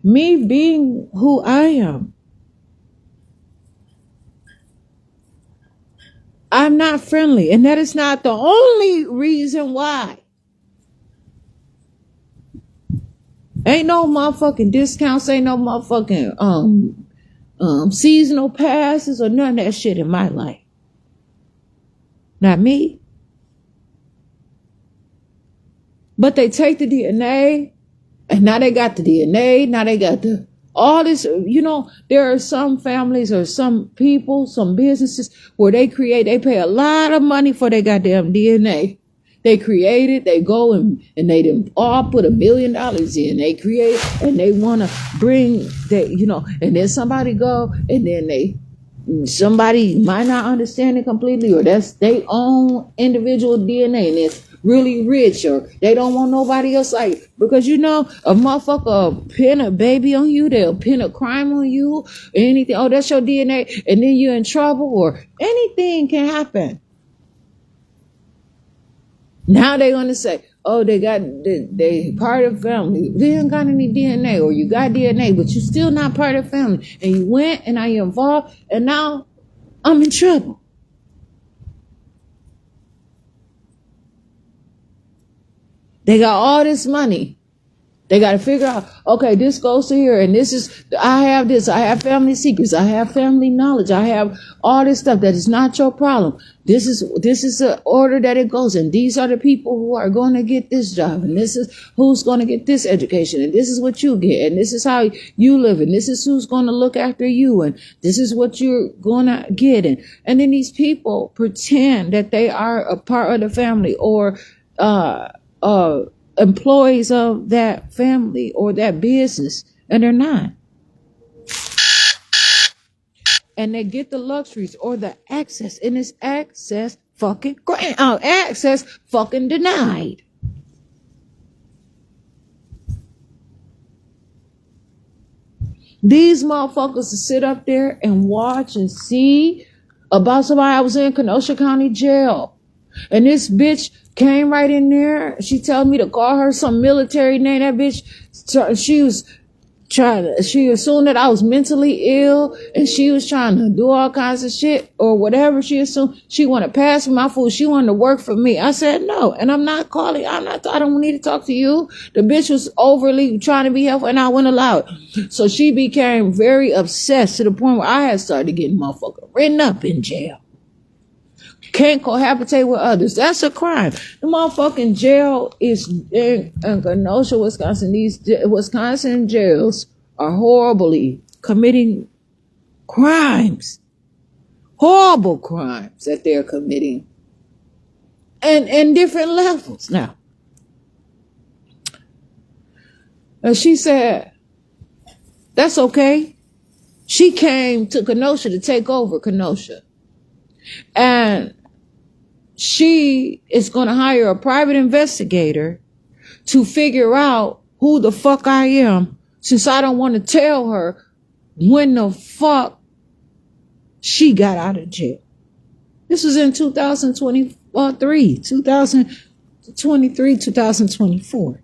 Me being who I am. I'm not friendly. And that is not the only reason why. Ain't no motherfucking discounts. Ain't no motherfucking seasonal passes or none of that shit in my life. Not me. But they take the DNA, and now they got the DNA. Now they got all this. You know, there are some families or some people, some businesses where they pay a lot of money for their goddamn DNA. They create it, they go and they all put $1 million in. They create and they want to bring that, and then somebody go and then somebody might not understand it completely, or that's their own individual DNA and it's really rich, or they don't want nobody else like, because a motherfucker will pin a baby on you, they'll pin a crime on you, anything. Oh, that's your DNA, and then you're in trouble, or anything can happen. Now they're going to say, oh, they part of family. They ain't got any DNA, or you got DNA, but you're still not part of family. And you went and now you're involved, and now I'm in trouble. They got all this money. They got to figure out, okay, this goes to here, and I have this, I have family secrets, I have family knowledge, I have all this stuff that is not your problem. This is the order that it goes, and these are the people who are going to get this job, and this is who's going to get this education, and this is what you get, and this is how you live, and this is who's going to look after you, and this is what you're going to get. And then these people pretend that they are a part of the family, or employees of that family or that business, and they're not. And they get the luxuries or the access, and it's access fucking denied. These motherfuckers to sit up there and watch and see about somebody. I was in Kenosha County Jail, and this bitch came right in there. She told me to call her some military name. That bitch, she assumed that I was mentally ill, and she was trying to do all kinds of shit or whatever she assumed. She wanted to pass me my food. She wanted to work for me. I said no, and I'm not calling. I don't need to talk to you. The bitch was overly trying to be helpful, and I wouldn't allow it. So she became very obsessed to the point where I had started getting motherfucker written up in jail. Can't cohabitate with others. That's a crime. The motherfucking jail is in Kenosha, Wisconsin. These Wisconsin jails are horribly committing crimes. Horrible crimes that they're committing. and different levels. Now, she said, that's okay. She came to Kenosha to take over Kenosha. And she is going to hire a private investigator to figure out who the fuck I am, since I don't want to tell her when the fuck she got out of jail. This was in 2023, 2024.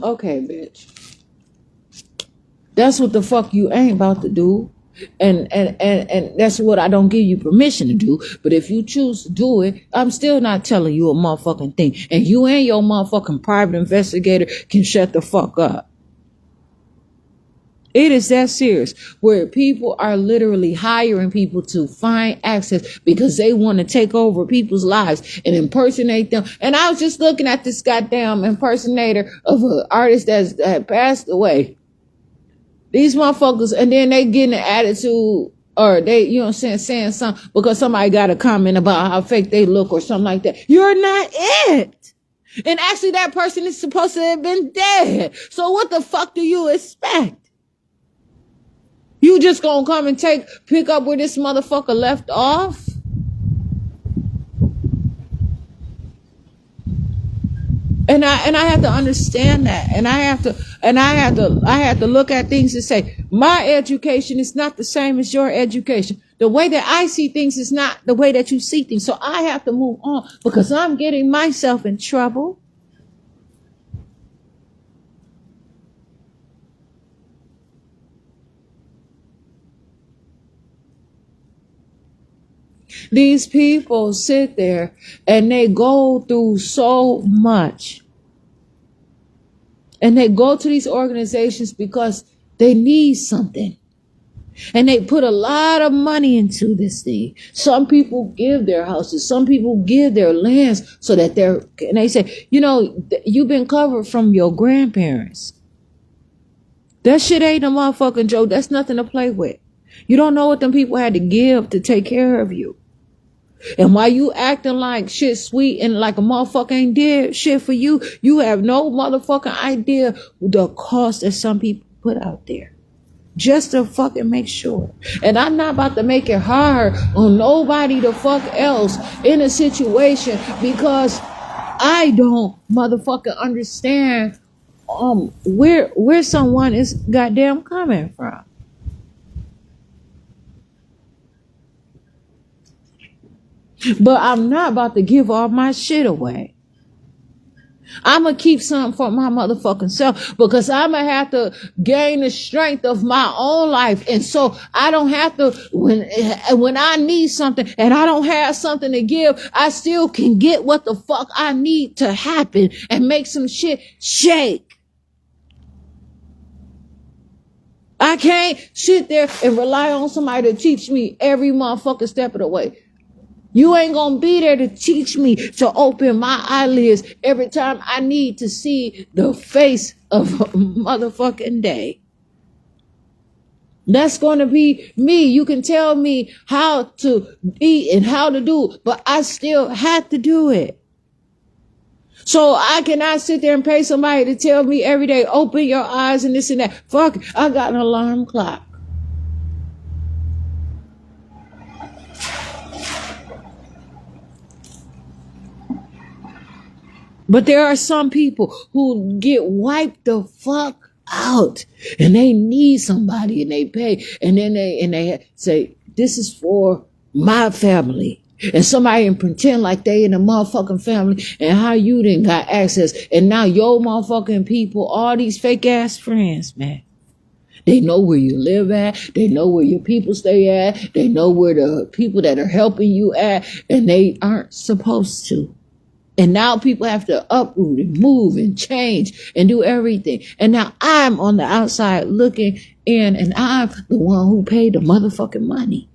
Okay, bitch. That's what the fuck you ain't about to do. And that's what I don't give you permission to do. But if you choose to do it, I'm still not telling you a motherfucking thing. And you and your motherfucking private investigator can shut the fuck up. It is that serious, where people are literally hiring people to find access because they want to take over people's lives and impersonate them. And I was just looking at this goddamn impersonator of an artist that passed away. These motherfuckers, and then they getting an attitude, or they, you know what I'm saying something because somebody got a comment about how fake they look or something like that. You're not it. And actually that person is supposed to have been dead. So what the fuck do you expect? You just gonna come and pick up where this motherfucker left off? And I have to understand that. And I have to look at things and say, my education is not the same as your education. The way that I see things is not the way that you see things. So I have to move on because I'm getting myself in trouble. These people sit there and they go through so much. And they go to these organizations because they need something. And they put a lot of money into this thing. Some people give their houses. Some people give their lands so that and they say, you know, you've been covered from your grandparents. That shit ain't a motherfucking joke. That's nothing to play with. You don't know what them people had to give to take care of you. And while you acting like shit sweet and like a motherfucker ain't did shit for you, you have no motherfucking idea the cost that some people put out there. Just to fucking make sure. And I'm not about to make it hard on nobody the fuck else in a situation because I don't motherfucking understand where someone is goddamn coming from. But I'm not about to give all my shit away. I'm going to keep something for my motherfucking self because I'm going to have to gain the strength of my own life. And so I don't have to, when I need something and I don't have something to give, I still can get what the fuck I need to happen and make some shit shake. I can't sit there and rely on somebody to teach me every motherfucking step of the way. You ain't gonna be there to teach me to open my eyelids every time I need to see the face of a motherfucking day. That's gonna be me. You can tell me how to eat and how to do, but I still have to do it. So I cannot sit there and pay somebody to tell me every day, open your eyes and this and that. Fuck, I got an alarm clock. But there are some people who get wiped the fuck out and they need somebody and they pay and then they say, this is for my family. And somebody can pretend like they in a motherfucking family and how you didn't got access. And now your motherfucking people, all these fake ass friends, man. They know where you live at. They know where your people stay at. They know where the people that are helping you at. And they aren't supposed to. And now people have to uproot and move and change and do everything. And now I'm on the outside looking in and I'm the one who paid the motherfucking money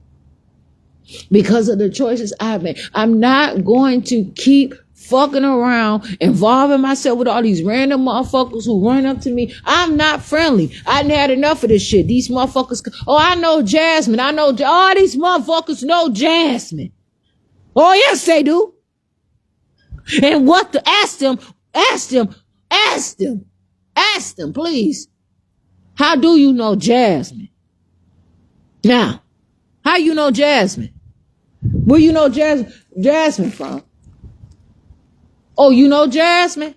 because of the choices I've made. I'm not going to keep fucking around, involving myself with all these random motherfuckers who run up to me. I'm not friendly. I done had enough of this shit. These motherfuckers, I know Jasmine. I know all these motherfuckers know Jasmine. Oh, yes, they do. And what to ask them, please. How do you know Jasmine? Now, how you know Jasmine? Where you know Jasmine from? Oh, you know Jasmine?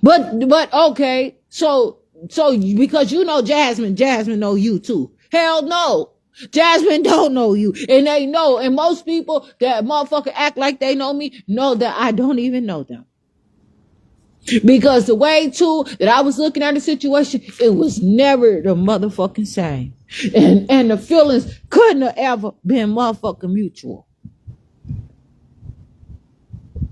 But okay, so because you know Jasmine know you too. Hell no. Jasmine don't know you. And they know. And most people that motherfucker act like they know me know that I don't even know them. Because the way too that I was looking at the situation, it was never the motherfucking same. And the feelings couldn't have ever been motherfucking mutual.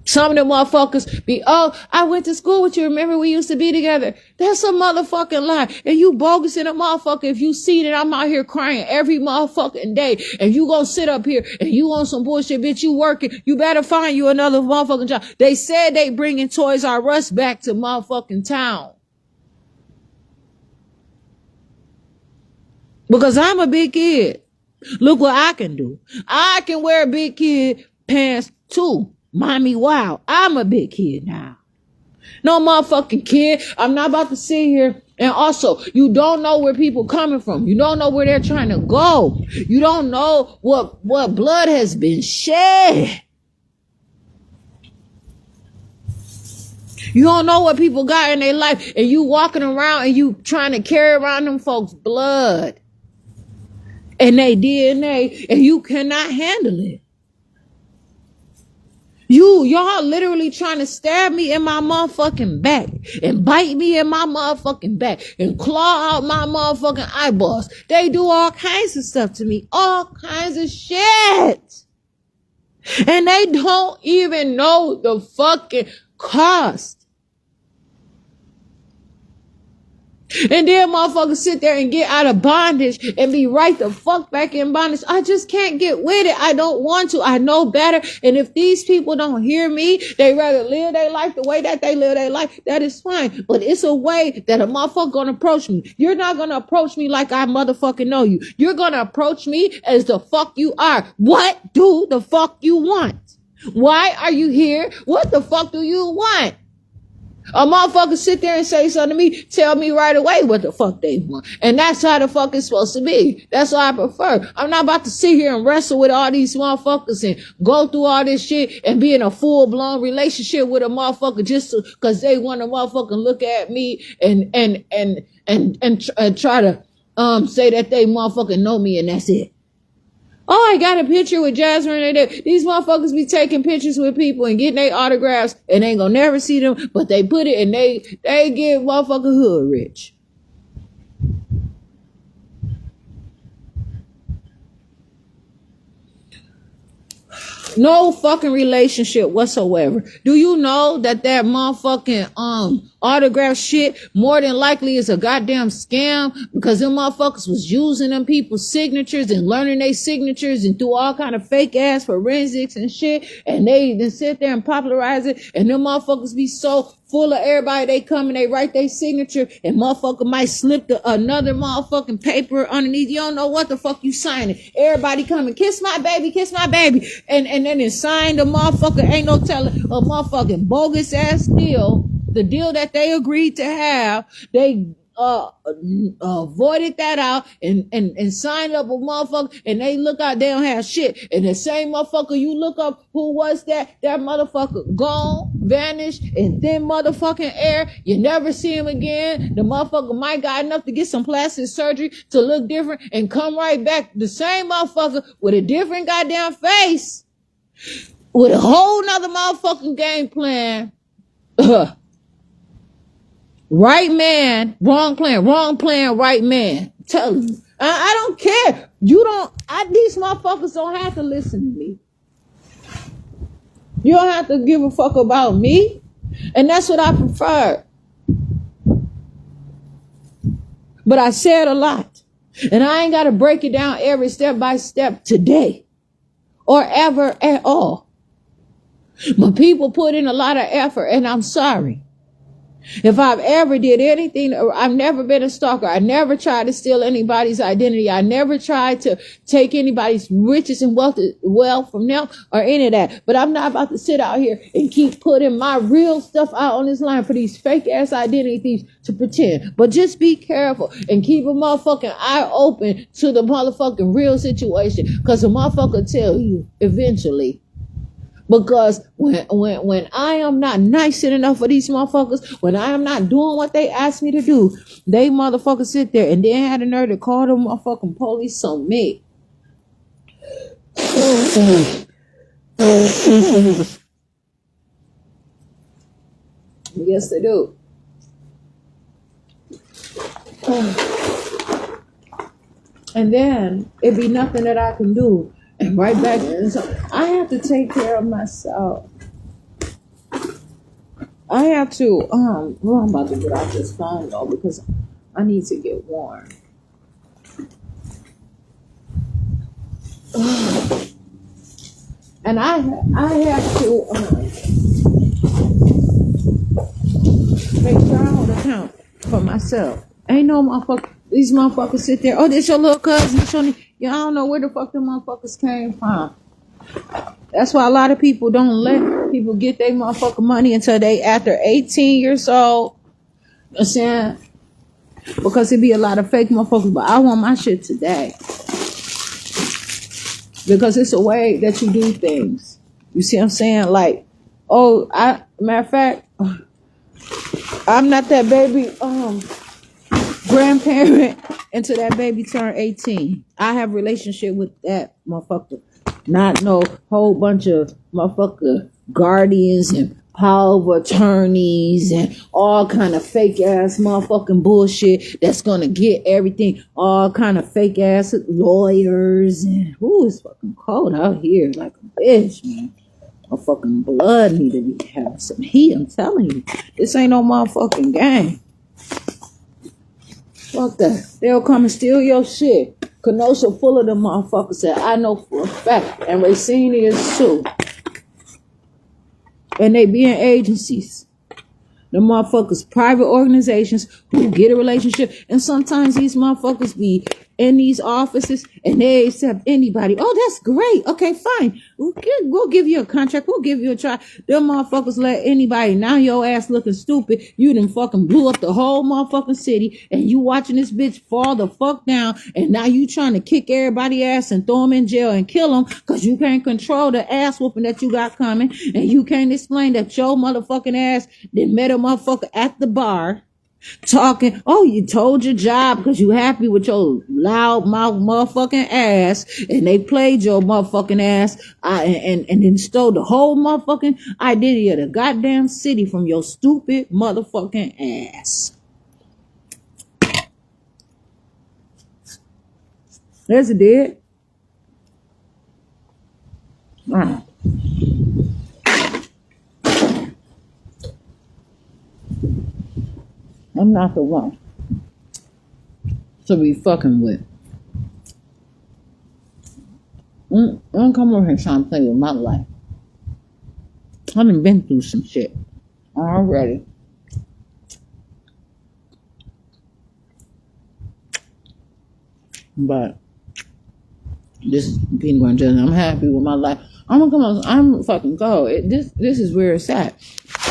Some of the motherfuckers be, oh, I went to school with you. Remember we used to be together. That's a motherfucking lie. And you bogus in a motherfucker if you see that I'm out here crying every motherfucking day and you gonna sit up here and you on some bullshit, bitch, you working. You better find you another motherfucking job. They said they bringing Toys R Us back to motherfucking town. Because I'm a big kid. Look what I can do. I can wear big kid pants too. Mommy, wow, I'm a big kid now. No motherfucking kid. I'm not about to sit here. And also, you don't know where people coming from. You don't know where they're trying to go. You don't know what blood has been shed. You don't know what people got in their life. And you walking around and you trying to carry around them folks' blood and their DNA, and you cannot handle it. Y'all literally trying to stab me in my motherfucking back and bite me in my motherfucking back and claw out my motherfucking eyeballs. They do all kinds of stuff to me. All kinds of shit. And they don't even know the fucking cost. And then motherfuckers sit there and get out of bondage and be right the fuck back in bondage. I just can't get with it. I don't want to. I know better. And if these people don't hear me, they rather live their life the way that they live their life. That is fine. But it's a way that a motherfucker gonna approach me. You're not gonna approach me like I motherfucking know you. You're gonna approach me as the fuck you are. What do the fuck you want? Why are you here? What the fuck do you want? A motherfucker sit there and say something to me, tell me right away what the fuck they want. And that's how the fuck it's supposed to be. That's what I prefer. I'm not about to sit here and wrestle with all these motherfuckers and go through all this shit and be in a full-blown relationship with a motherfucker just because they want to motherfucking look at me and try to say that they motherfucking know me and that's it. Oh, I got a picture with Jasmine. These motherfuckers be taking pictures with people and getting their autographs and they ain't gonna never see them, but they put it and they get motherfucking hood rich. No fucking relationship whatsoever. Do you know that motherfucking autograph shit more than likely is a goddamn scam because them motherfuckers was using them people's signatures and learning their signatures and do all kind of fake ass forensics and shit, and they then sit there and popularize it, and them motherfuckers be so full of everybody, they come and they write their signature and motherfucker might slip another motherfucking paper underneath. You don't know what the fuck you signing. Everybody come and kiss my baby. And then it signed the motherfucker, ain't no telling, a motherfucking bogus ass deal. The deal that they agreed to have, they voided that out and signed up a motherfucker, and they look out, they don't have shit. And the same motherfucker you look up, who was that motherfucker gone, vanished, in thin motherfucking air. You never see him again. The motherfucker might got enough to get some plastic surgery to look different and come right back. The same motherfucker with a different goddamn face, with a whole nother motherfucking game plan. Right man, wrong plan, right man. Tell you. I don't care. These motherfuckers don't have to listen to me. You don't have to give a fuck about me. And that's what I prefer. But I said a lot. And I ain't got to break it down every step by step today. Or ever at all. But people put in a lot of effort, and I'm sorry. If I've ever did anything, I've never been a stalker. I never tried to steal anybody's identity. I never tried to take anybody's riches and wealth from them or any of that. But I'm not about to sit out here and keep putting my real stuff out on this line for these fake ass identity thieves to pretend. But just be careful and keep a motherfucking eye open to the motherfucking real situation. Because the motherfucker tell you eventually. Because when I am not nice enough for these motherfuckers, when I am not doing what they ask me to do, they motherfuckers sit there and then had the nerve to call the motherfucking police on me. Yes, they do. And then it'd be nothing that I can do. And right back in. So I have to take care of myself. I have to, well, I'm about to get off this phone though because I need to get warm. And I have to make sure I hold account for myself. Ain't no motherfucker. These motherfuckers sit there. Oh, this your little cousin. I don't know where the fuck them motherfuckers came from. That's why a lot of people don't let people get their motherfucking money until they after 18 years old. You know what I'm saying? Because it be a lot of fake motherfuckers. But I want my shit today. Because it's a way that you do things. You see what I'm saying? Like, matter of fact, I'm not that baby grandparent until that baby turn 18. I have a relationship with that motherfucker. Not no whole bunch of motherfucker guardians and power of attorneys and all kind of fake ass motherfucking bullshit that's gonna get everything. All kind of fake ass lawyers and it's fucking cold out here like a bitch, man. My fucking blood need to be having some heat. I'm telling you, this ain't no motherfucking game. Fuck that. They'll come and steal your shit. Kenosha full of them motherfuckers that I know for a fact. And Racine is too. And they be in agencies. The motherfuckers, private organizations who get a relationship. And sometimes these motherfuckers be in these offices and they accept anybody. Oh, that's great. Okay, fine. We'll give you a contract. We'll give you a try. Them motherfuckers let anybody. Now your ass looking stupid. You done fucking blew up the whole motherfucking city and you watching this bitch fall the fuck down. And now you trying to kick everybody ass and throw them in jail and kill them because you can't control the ass whooping that you got coming. And you can't explain that your motherfucking ass then met a motherfucker at the bar. Talking, you told your job because you happy with your loud mouth motherfucking ass and they played your motherfucking ass and then stole the whole motherfucking identity of the goddamn city from your stupid motherfucking ass. There's a dead. I'm not the one to be fucking with. Don't come over here trying to play with my life. I done been through some shit already. But this is Peanut Butter Jelly. I'm happy with my life. I'm gonna come on. I'm fucking go. This is where it's at.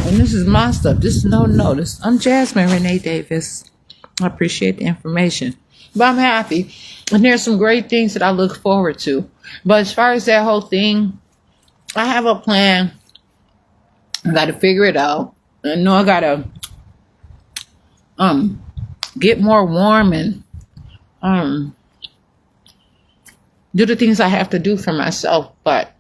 And this is my stuff. This is no notice. I'm Jasmine Renee Davis. I appreciate the information. But I'm happy. And there's some great things that I look forward to. But as far as that whole thing, I have a plan. I got to figure it out. I know I got to get more warm and do the things I have to do for myself. But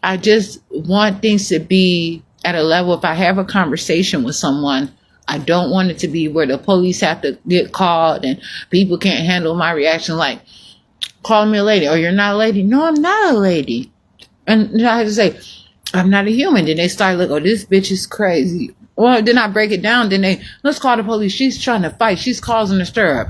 I just want things to be at a level. If I have a conversation with someone, I don't want it to be where the police have to get called and people can't handle my reaction, like calling me a lady. Or you're not a lady. No, I'm not a lady. And I have to say, I'm not a human. Then they start like, oh, this bitch is crazy. Well, then I break it down. Then let's call the police. She's trying to fight. She's causing a stir up.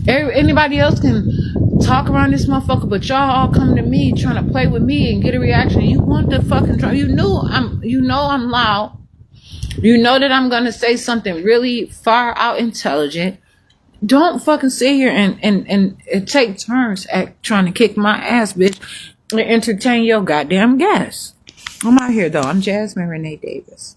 Anybody else can talk around this motherfucker, but y'all all coming to me trying to play with me and get a reaction. You want the fucking trouble. You know I'm loud. You know that I'm gonna say something really far out intelligent. Don't fucking sit here and take turns at trying to kick my ass, bitch, and entertain your goddamn guests. I'm out here though. I'm Jasmine Renee Davis.